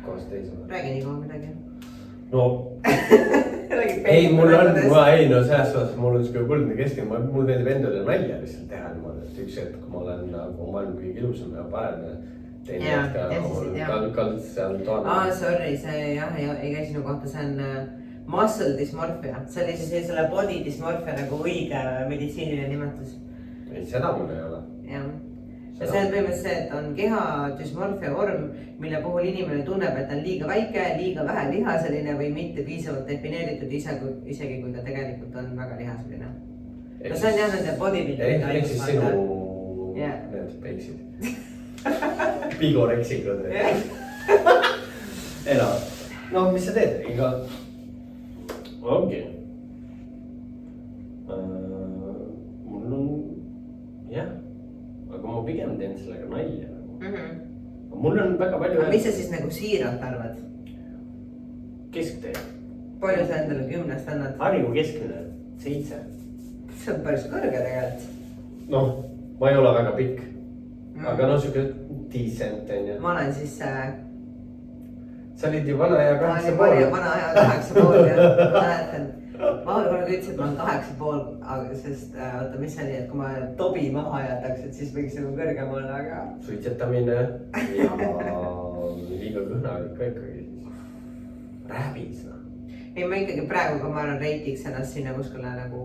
S2: kohast teise.
S1: räägi nii kaua midagi.
S2: no ei, mul on, ei no selles suhtes mul on siuke kuldne keskel, mul meeldib endale nalja lihtsalt teha niimoodi, et üks hetk, kui ma olen nagu maailma kõige ilusam ja parem. teine hetk kald seal toana.
S1: Sorry, see jah, ei käi sinu kohta, see on muscle dysmorphia, see oli siis selle body dysmorphia nagu õige meditsiiniline nimetus.
S2: ei, seda mul ei ole.
S1: jah, ja see on põhimõtteliselt see, et on keha dysmorphia vorm, mille puhul inimene tunneb, et on liiga väike, liiga vähe lihaseline või mitte piisavalt defineeritud, isegi kui ta tegelikult on väga lihaseline. no see on jah nende bodybuilding.
S2: ehk siis sinu need peiksid. Pigoreksikud. elavad. no mis sa teed, iga. ongi. mul on jah. aga ma pigem teen sellega nalja nagu. mul on väga palju.
S1: aga mis sa siis nagu siiralt arvad?
S2: Kesktee.
S1: palju sa endale 10-st annad?
S2: Harju keskmine 7.
S1: see on päris kõrge tegelikult.
S2: noh, ma ei ole väga pikk, aga no siuke decent on ju.
S1: ma olen siis
S2: sa olid ju vana ja 8,5.
S1: vana ja 8,5 ja ma mäletan. Vahel kunagi ütlesin, et ma olen 8,5, sest oota, mis see oli, et kui ma tobi maha jätaks, et siis võiks nagu kõrgem olla, aga.
S2: Suitsetamine ja liiga kõhna olid ka ikkagi rääbis.
S1: ei, ma ikkagi praegu, kui ma arvan, reitiks ennast sinna kuskile nagu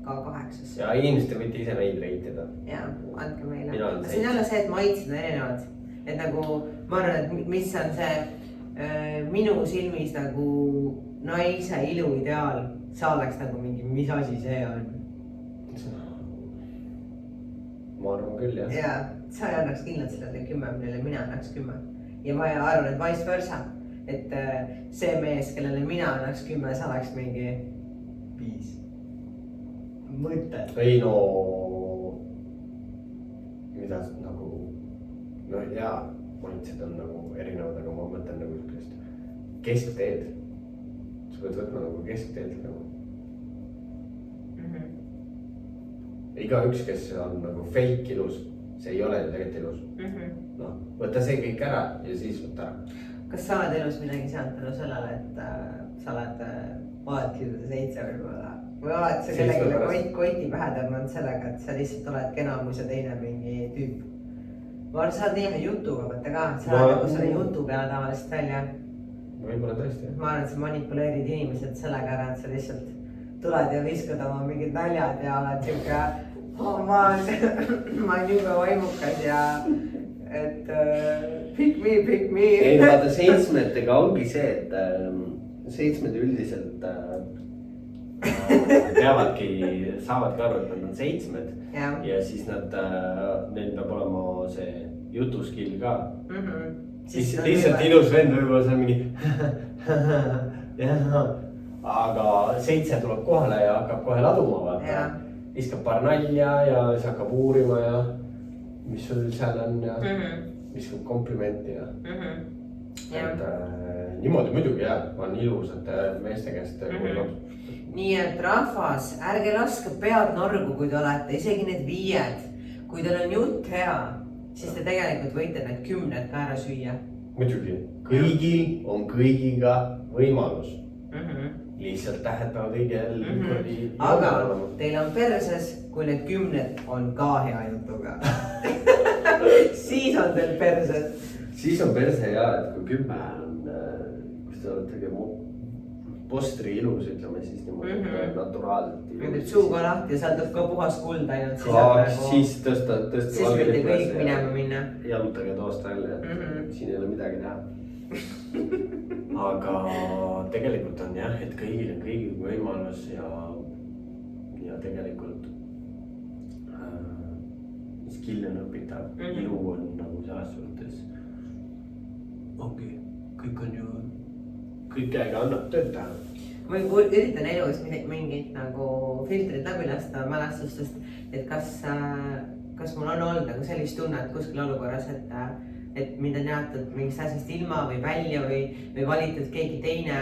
S1: K8-sse.
S2: ja inimesed võite ise neid reitida.
S1: ja, andke meile.
S2: see
S1: on jälle see, et maitsed on erinevad. Et nagu, ma arvan, et mis on see minu silmis nagu naise ilu ideaal, sa oleks nagu mingi, mis asi see on?
S2: Ma arvan küll, jah.
S1: Ja, sa ei annaks kindlalt sellele 10, millele mina annaks 10. Ja ma arvan, et vice versa. Et see mees, kellele mina annaks 10, sa oleks mingi 5. Mõte.
S2: Ei no, mida nagu, no jaa, maitsed on nagu erinevad, aga ma mõtlen nagu sellist keskteed. Sa pead võtma nagu keskteed nagu. Iga üks, kes on nagu fake ilus, see ei ole ju tegelikult ilus. No, võta see kõik ära ja siis võta ära.
S1: Kas sa oled elus midagi saanud tänu sellele, et sa oled vaatliude 7 võib-olla? Või oled sa kellegi koti pähe tõmmanud sellega, et sa lihtsalt oled kena, kui sa teine mingi tüüp? Ma arvan, sa oled nii jutuga mõtte ka, sa oled nagu selle jutu peale tavaliselt välja.
S2: Võib-olla tõesti.
S1: Ma arvan, et sa manipuleerid inimesed sellega ära, et sa lihtsalt tuled ja viskad oma mingid naljad ja oled siuke, ma olen jube vaimukas ja et pick me.
S2: Ei, vaata seitsmetega ongi see, et seitsmed üldiselt teavadki, saavadki aru, et nad on seitsmed ja siis neil peab olema see jutuskill ka. Lihtsalt ilus vend, võib-olla see on mingi aga 7 tuleb kohale ja hakkab kohe laduma, vaata. Viskab paar nalja ja siis hakkab uurima ja mis sul seal on ja viskab komplimenti ja niimoodi muidugi jah, on ilusate meeste käest kuulnud.
S1: Nii et rahvas, ärge laske pead norgu, kui te olete, isegi need 5, kui teil on jutt hea, siis te tegelikult võite need 10 ka ära süüa.
S2: Muidugi, kõigil on kõigiga võimalus. Lihtsalt tähed peavad õige
S1: aga teil on perses, kui need 10 on ka hea jutuga. Siis on teil perses.
S2: Siis on perse ja, et kui 10 on, kus te olete postri ilus, ütleme siis niimoodi naturaalselt.
S1: Nüüd suuga lahti ja sealt tuleb ka puhas kuld ainult.
S2: Siis tõsta
S1: siis võite kõik minema minna.
S2: Jalutage toost välja, siin ei ole midagi näha. Aga tegelikult on jah, et kõigil on kõigil võimalus ja tegelikult skill on õpitav, ilu on nagu selles suhtes. Ongi, kõik on ju, kõik käega annab tööd teha.
S1: Ma üritan elus mingit nagu filtrit läbi lasta mälestustest, et kas mul on olnud nagu sellist tunnet kuskil olukorras, et mind on jäetud mingist asjast ilma või välja või valitud keegi teine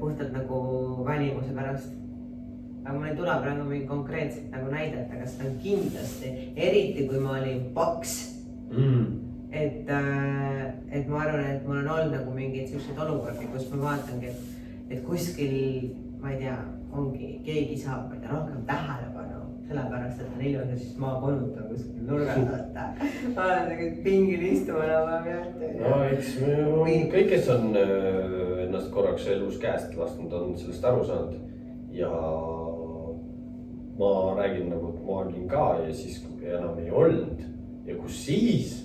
S1: puhtalt nagu välimuse pärast. Aga mul ei tule praegu mingi konkreetselt nagu näidet, aga seda on kindlasti, eriti kui ma olin paks. Et ma arvan, et mul on olnud nagu mingid sellised olukordi, kus ma vaatangi, et kuskil, ma ei tea, ongi, keegi saab rohkem tähelepanu, sellepärast, et ta neljuga siis maa konutab kuskil nurgata. Ma olen nagu pingil istuma enam jäänud.
S2: No eks kõik, kes on ennast korraks elus käest lasknud, on sellest aru saanud. Ja ma räägin nagu, et ma olin ka ja siis enam ei olnud. Ja kus siis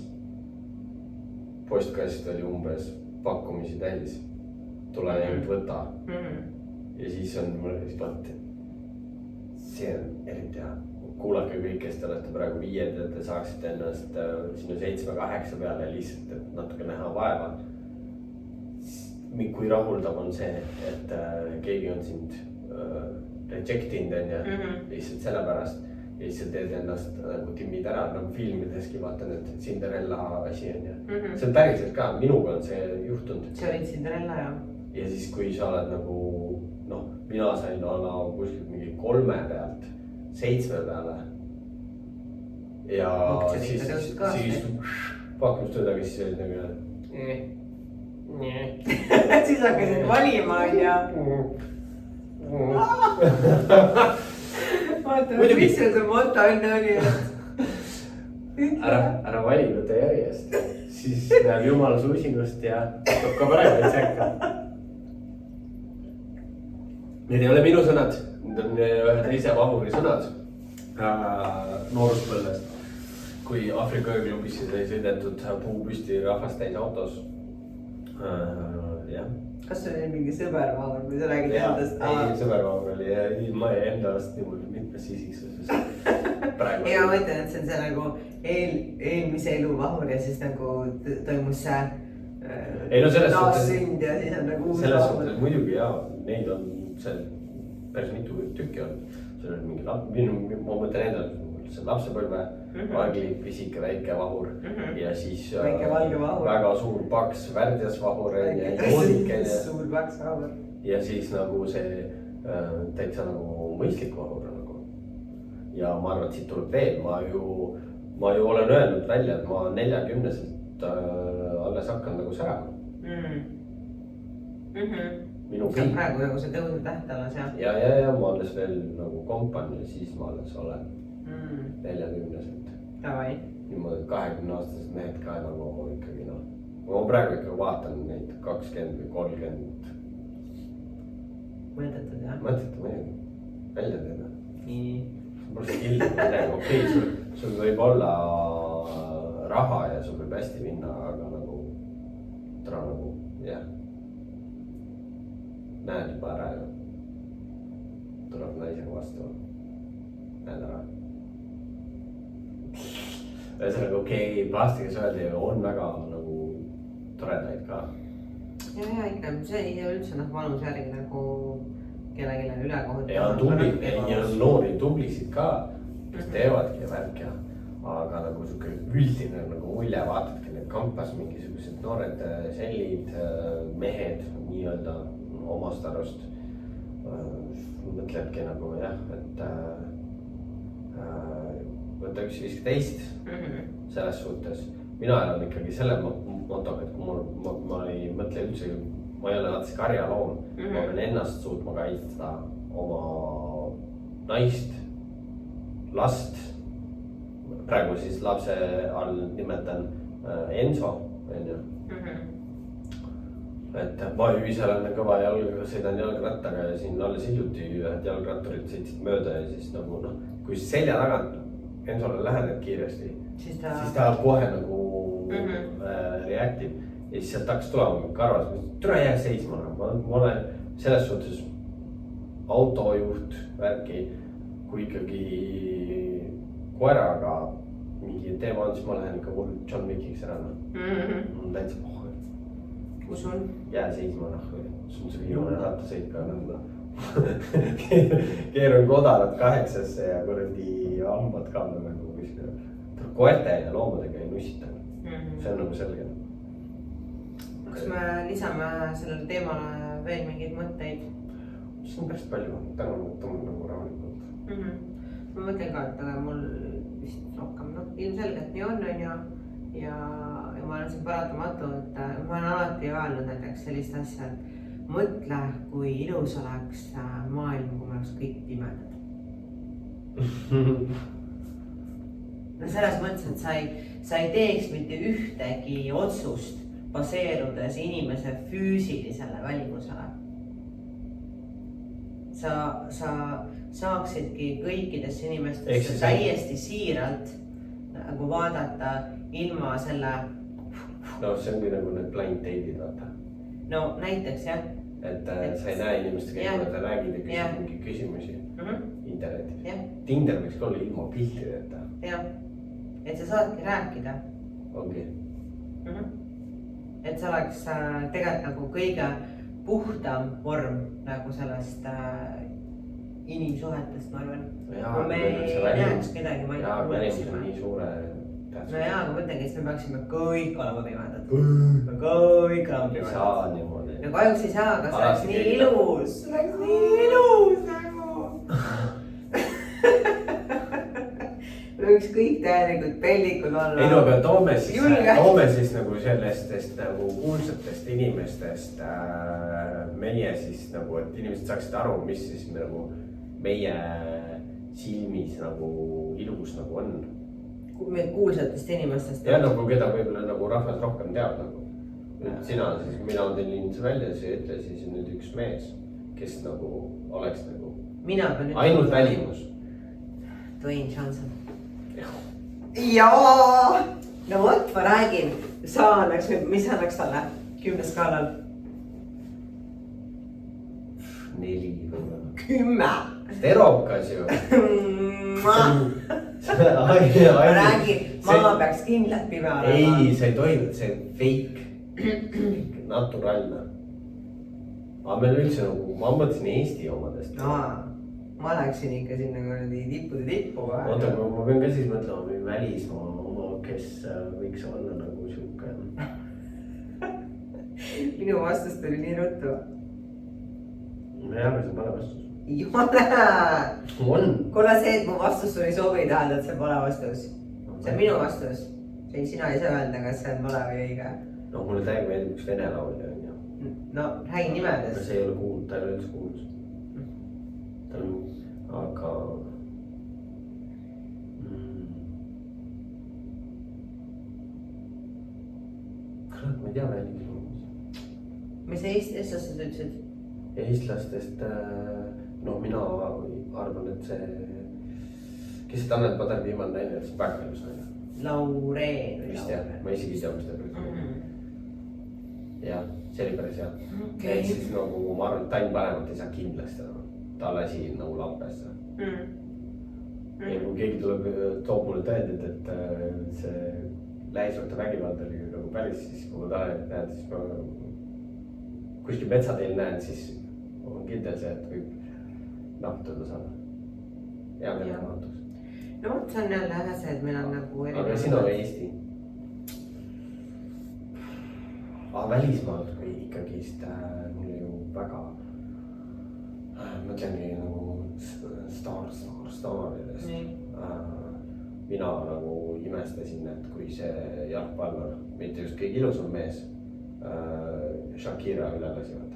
S2: postkast oli umbes pakkumisi täis. Tule nüüd võta. Ja siis on mul vaat, see on eriti hea. Kuulake kõik, kes te olete praegu 5, et te saaksite ennast sinna 7-8 peale lihtsalt, et natuke näha vaeva. Kui rahuldav on see, et keegi on sind rejectinud lihtsalt sellepärast. Ja siis sa teed ennast nagu timmid ära, nagu filmideski vaatan, et Cinderella asi on ja see on päriselt ka, minuga on see juhtunud.
S1: See olid Cinderella ja?
S2: ja siis, kui sa oled nagu, noh, mina sain olla kuskilt mingi 3 pealt 7 peale. Ja siis pakkumistööd, aga siis olid nagu
S1: siis hakkasid valima ja vaata, mis see moto enne oli,
S2: ära vali, võta järjest, siis näeb jumal su usinust ja hakkab ka paremaid sekka. Need ei ole minu sõnad, need on ühe teise vahuri sõnad nooruspõlvest, kui Aafrika ööklubisse sai sõidetud puu püsti rahvast täis autos. Jah.
S1: Kas sul oli mingi sõbervahur, kui sa räägid endast?
S2: Ei, sõbervahur oli ja ma endast niimoodi mitmes isiksuses.
S1: Ja ma mõtlen, et see on see nagu eelmise elu vahur ja siis nagu toimus see taassünd ja siis on nagu uus
S2: selles
S1: vahur.
S2: suhtes muidugi jaa, neid on see päris mitu tükki on. See on mingi ma mõtlen endal, see lapsepõlve aeglik, pisike, väike vahur ja siis väga suur, paks, värdjas vahur ja joodikene.
S1: Suur, paks vahur.
S2: Ja siis nagu see täitsa nagu mõistlik vahur nagu. Ja ma arvan, et siit tuleb veel, ma ju olen öelnud välja, et ma 40-selt alles hakkan nagu särama.
S1: See on praegu nagu see tõusnud täht alles, jah?
S2: Ja ma alles veel nagu kompan ja siis ma alles olen 40-selt.
S1: Davai.
S2: Niimoodi 20-aastased mehed ka nagu ikkagi noh. Ma praegu ikka vaatan neid 20 või 30.
S1: Mõõdetud, jah?
S2: Mõõdetud muidugi. Välja teeda.
S1: Nii.
S2: Mul see kildi midagi, okei, sul võib olla raha ja sul võib hästi minna, aga nagu täna nagu, jah. Näed juba ära ju. Tuleb naisega vastu. Näed ära. Ühesõnaga okei, plastikas öeldi on väga nagu toredaid ka.
S1: Ja ikka, see ei üldse vanus järgi nagu kellelegi ülekohut.
S2: Ja noori tublisid ka, kes teevadki värk ja aga nagu siuke üldine nagu mulje, vaatadki need kampas mingisugused noored sellid, mehed nii-öelda omast arust mõtlebki nagu jah, et võtta üks viisk teist selles suhtes. Mina olen ikkagi selle motoga, et kui ma ei mõtle üldse, ma ei ole näiteks karjaloom, ma pean ennast suutma kaitsta oma naist, last. Praegu siis lapse all nimetan Enso, onju. Et ma ju ise olen kõva sõidan jalgrattaga ja siin alles hiljuti ühed jalgratturid sõitsid mööda ja siis nagu noh, kui selja tagant Ensole lähened kiiresti, siis ta kohe nagu reaktib ja siis sealt hakkas tulema karvas, tule jää seisma, ma olen selles suhtes autojuht värki, kui ikkagi koeraga mingi teema on, siis ma lähen ikka hull John Wickiks ära, noh. Mul täitsa
S1: usun.
S2: Jää seisma, noh, sul on see viimane rattasõit ka, noh. Keerun kodarat 8-sse ja kuradi hambad ka nagu kuskil. Koerte ja loomadega ei nussita. See on nagu selge.
S1: Kas me lisame sellele teemale veel mingeid mõtteid?
S2: See on päris palju, täna mõtleme nagu rahulikult.
S1: Ma mõtlen ka, et mul vist rohkem, noh, ilmselgelt nii on ja ma olen siin paratamatu, et ma olen alati öelnud näiteks sellist asja, et mõtle, kui ilus oleks maailm, kui me oleks kõik pimedad. No selles mõttes, et sa ei teeks mitte ühtegi otsust baseerudes inimese füüsilisele välimusele. Sa saaksidki kõikidesse inimestesse täiesti siiralt nagu vaadata ilma selle...
S2: No see ongi nagu need blind date'id, vaata.
S1: No näiteks, jah.
S2: Et sa ei näe inimestega, kui nad räägid ja küsib mingi küsimusi internetis. Tinder võiks ka olla ilma piltideta.
S1: Jah, et sa saadki rääkida.
S2: Ongi.
S1: Et see oleks tegelikult nagu kõige puhtam vorm nagu sellest inimsuhetest, ma arvan. Kui me ei näeks kedagi, ma ei
S2: kuuleksime. Nii suure
S1: no jaa, aga mõtlengi, et me peaksime kõik olema pimedad. Kõik olema
S2: ei saa niimoodi.
S1: no kahjuks ei saa, aga see oleks nii ilus. See oleks nii ilus nagu. me võiks kõik täielikult pellikud olla.
S2: ei no aga toome siis nagu sellestest nagu kuulsatest inimestest meie siis nagu, et inimesed saaksid aru, mis siis nagu meie silmis nagu ilus nagu on.
S1: Meil kuulsatest inimestest.
S2: ja nagu keda võib-olla nagu rahvas rohkem teab nagu. Nüüd sina siis, mina tõin see välja, see ütle siis nüüd üks mees, kes nagu oleks nagu ainult välimus.
S1: Dwayne Johnson. Jaa! No vot, ma räägin. Mis annaks talle 10 skaalal?
S2: 4 võib-olla.
S1: 10!
S2: Terokas ju.
S1: Ma räägin, ma peaks kindlalt pime olema.
S2: ei, see ei toimu, see on fake. Naturaalne. aga meil üldse nagu, ma mõtlesin Eesti omadest.
S1: ma läksin ikka sinna tippude tippu.
S2: oota, ma pean ka siis mõtlema või välismaa oma, kes võiks olla nagu siuke.
S1: minu vastus tuli nii ruttu.
S2: ma ei arva, see pole vastus.
S1: Jumala!
S2: on.
S1: Kuule see, et mu vastus sulle ei sobi, tähendab, et see pole vastus. See on minu vastus. Sina ei saa öelda, kas see on vale või õige.
S2: no mulle täiega meeldib üks vene laulja on ju.
S1: no räägi nimedest.
S2: see ei ole kuulnud, ta ei ole üldse kuulnud. ta on, aga. kurat, ma ei tea välismaa.
S1: mis eestlastest ütlesid?
S2: eestlastest, no mina arvan, et see, kes Tanel Padar viimane naine, see on väga ilus naine.
S1: Laureen.
S2: vist jah, ma isegi ei tea, mis ta peaks olema. jah, see oli päris hea. et siis nagu ma arvan, et Taim Paremat ei saa kindlasti enam. ta lasi nagu lappesse. ja kui keegi tuleb, toob mulle tõendid, et see lähisuhte vägivald oli nagu päris, siis kui ma Tanelit näen, siis ma kuskil metsateel näen, siis on kindel see, et võib naptuda saada. hea meelega vaataks.
S1: no vot, see on jälle ähe see, et meil on nagu
S2: aga sina või Eesti? aga välismaalt või ikkagist mulle ju väga, mõtlengi nagu staaridest. mina nagu imestasin, et kui see jalgpallur, mitte just kõige ilusam mees, Shakira üle lasi võtta.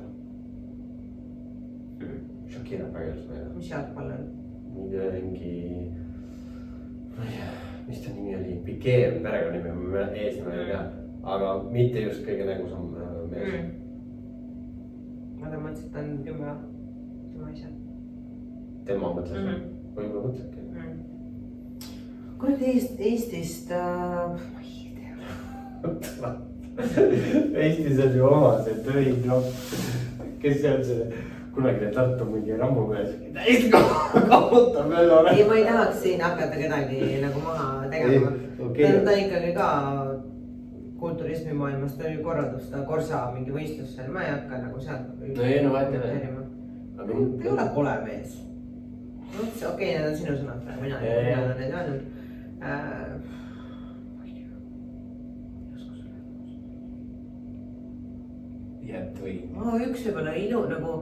S2: Shakira väga ilus meile.
S1: mis jalgpallur?
S2: mingi, mis ta nimi oli, Piqué on perekonnanimi, eesnime ei tea, aga mitte just kõige nägusam mees.
S1: ma mõtlesin, et ta on tema isa.
S2: tema mõtles või? võib-olla mõtlesidki.
S1: kurat Eestist, ma ei tea.
S2: Eestis on ju oma see Tõin Knopp, kes see on see kunagi Tartu mingi rammumees, täiesti kaotab veel ole.
S1: ei, ma ei tahaks siin hakata kedagi nagu maha tegema. ta ikkagi ka kulturismimaailmas, ta oli korraldus, ta Korsa mingi võistlus seal, ma ei hakka nagu sealt.
S2: no ei, no vahet ei ole.
S1: ta ei ole kole mees. okei, need on sinu sõnad praegu, mina olen neid öelnud. üks võib-olla ilu nagu,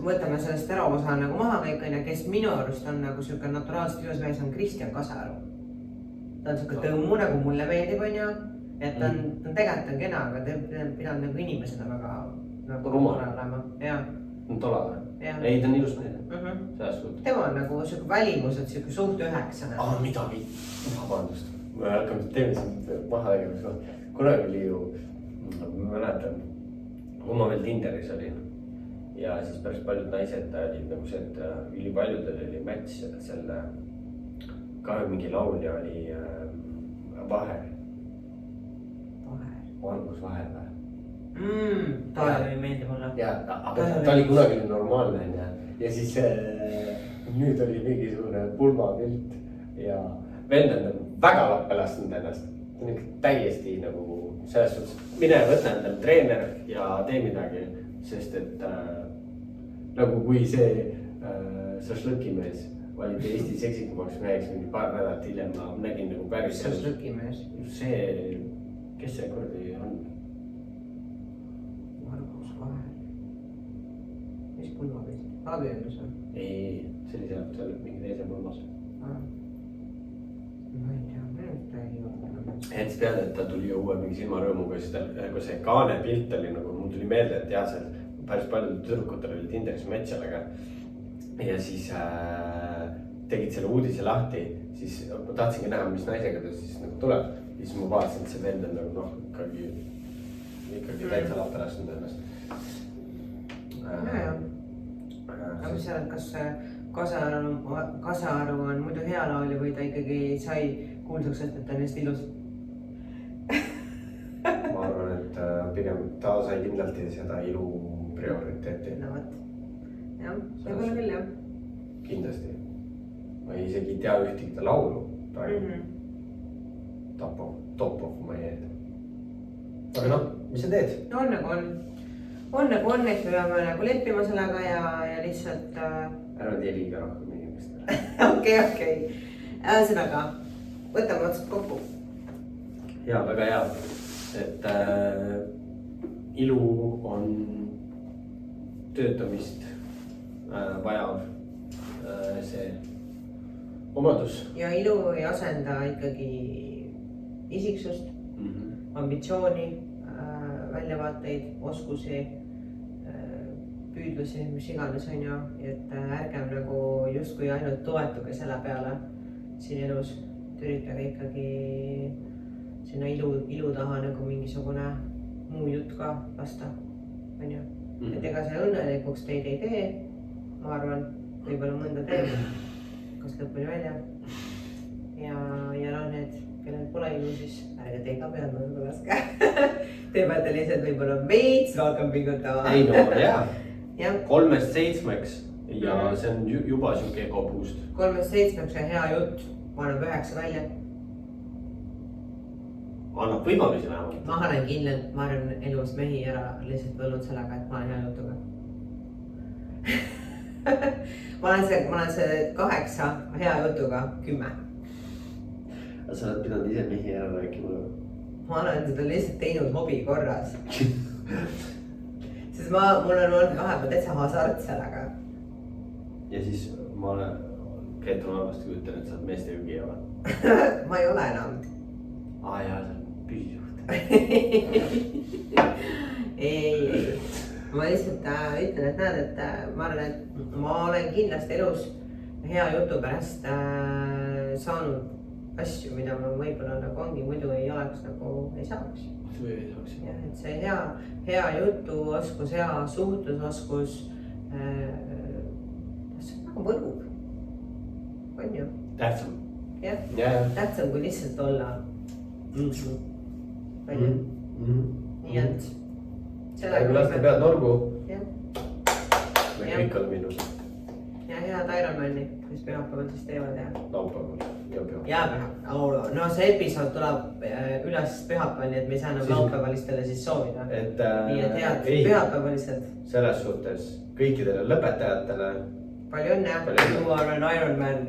S1: võtame sellest ära osa nagu maha kõik onju, kes minu arust on nagu siuke naturaalselt ilus mees on Kristjan Kasaru. ta on siuke tõmmu nagu mulle meeldib onju, et ta on tegelikult on kena, aga ta pidanud nagu inimesena väga nagu
S2: rumal
S1: olema, jah.
S2: tola või? ei, ta on ilus mees.
S1: tema on nagu siuke välimuselt siuke suht üheksane.
S2: midagi, vabandust, me hakkame teeme siin maha tegema, kunagi oli ju, ma mäletan, kui ma veel Tinderis olin ja siis päris paljud naised olid nagu see, et ülipaljudel oli match selle, ka mingi laulja oli Vaher. Valgus Vaher või?
S1: ta ei meeldi mulle.
S2: ja, aga ta oli kunagi normaalne onju ja siis nüüd oli mingisugune pulmapilt ja vend on nagu väga lappe lasknud ennast. täiesti nagu selles suhtes, mine võta endale treener ja tee midagi, sest et nagu kui see šašlõkimees valiti Eesti seksikumaks meheks mingi paar nädalat hiljem, ma nägin nagu päris
S1: see on trükimees.
S2: see, kes see kuradi on?
S1: Margus Vahel. Mis pulmamees? Abielus või?
S2: Ei, see oli seal mingi teise pulmas.
S1: Ma ei tea, ta ei ole.
S2: Et sa tead, et ta tuli uue mingi silmarõõmuga, siis kui see kaane pilt oli nagu, mul tuli meelde, et jah, seal päris paljud tüdrukutel oli Tinderis match sellega. Ja siis tegid selle uudise lahti, siis ma tahtsingi näha, mis naisega ta siis nagu tuleb. Ja siis ma vaatasin, et see vend on nagu noh, ikkagi täitsa lapelasnud ennast.
S1: Aga mis sa oled, kas Kasaru on muidu hea laulja või ta ikkagi sai kuulsaks, et ta on hästi ilus?
S2: Ma arvan, et pigem ta sai kindlasti seda ilu prioriteeti.
S1: No võt. Jah, võib-olla küll jah.
S2: Kindlasti. Ma isegi ei tea ühtegi ta laulu praegu. Top of my head. Aga noh, mis sa teed?
S1: No on nagu on, et me peame nagu leppima sellega ja lihtsalt...
S2: Ära tee liiga rohkem inimestele.
S1: Okei. Ühesõnaga, võtame otsad kokku.
S2: Jaa, väga hea. Et ilu on töötamist vajav see omadus.
S1: Ja ilu ei asenda ikkagi isiksust, ambitsiooni, väljavaateid, oskusi, püüdlusi, mis iganes on ju. Et ärgem nagu justkui ainult toetuge selle peale siin elus. Üritage ikkagi sinna ilu taha nagu mingisugune muu jutt ka lasta. Et ega see õnnelikuks teid ei tee, ma arvan, võib-olla mõnda teeb, kas lõpuni välja. Ja no need, kellel pole ilu, siis ärge teid ka pead mõnda laske. Te peate lihtsalt võib-olla veits rohkem pingutama.
S2: Ei no jaa, 3-7 ja see on juba siuke ego-boost. 3-7
S1: on hea jutt, ma annab 9 välja.
S2: Annab võimalusi vähemalt.
S1: Ma olen kindlalt, ma arvan elus mehi ära lihtsalt võlnud sellega, et ma olen hea jutuga. Ma olen see 8 hea jutuga 10.
S2: Sa oled pidanud ise mehi ära rääkima?
S1: Ma olen seda lihtsalt teinud hobi korras. Sest mul on olnud vahepeal täitsa hasart sellega.
S2: Ja siis ma käitun halvasti kujutan, et sa oled meeste jõgija või?
S1: Ma ei ole enam.
S2: Jaa, see on püsisuht.
S1: Ei. Ma lihtsalt ütlen, et näed, et ma arvan, et ma olen kindlasti elus hea jutu pärast saanud asju, mida ma võib-olla nagu ongi muidu ei oleks nagu ei saaks. Ja, et see hea jutuoskus, hea suhtlusoskus, see on nagu võlub. On ju?
S2: Tähtsam.
S1: Jah, tähtsam kui lihtsalt olla. On ju? Nii et.
S2: Ärgu laste pead norgu.
S1: Jah.
S2: Me kõik oleme minus.
S1: Ja head Ironmani, kes pühapäeval siis teevad ja.
S2: Laupäeval.
S1: Ja pühapäeval. No see episood tuleb üles pühapäeval, nii et me ei saa enam laupäevalistele siis soovida. Nii et head pühapäevalised. Selles suhtes kõikidele lõpetajatele. Palju õnne. Tomorrow on Ironman.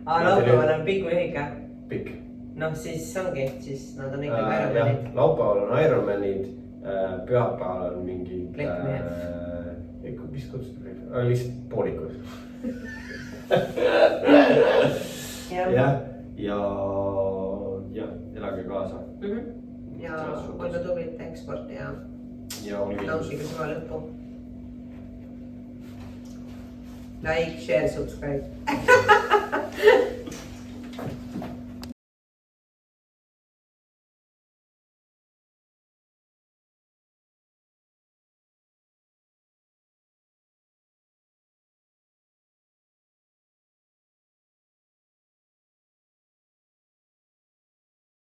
S1: Laupäeval on pikk või lühike? Pikk. Noh siis ongi, siis nad on ikkagi Ironmanid. Laupäeval on Ironmanid, pühapäeval on mingid... Plekkmehed. Mis kutsutud? Lihtsalt poolikud. Ja elage kaasa. Ja olge tublit eksporti ja nautige suva lõppu. Like, share, subscribe.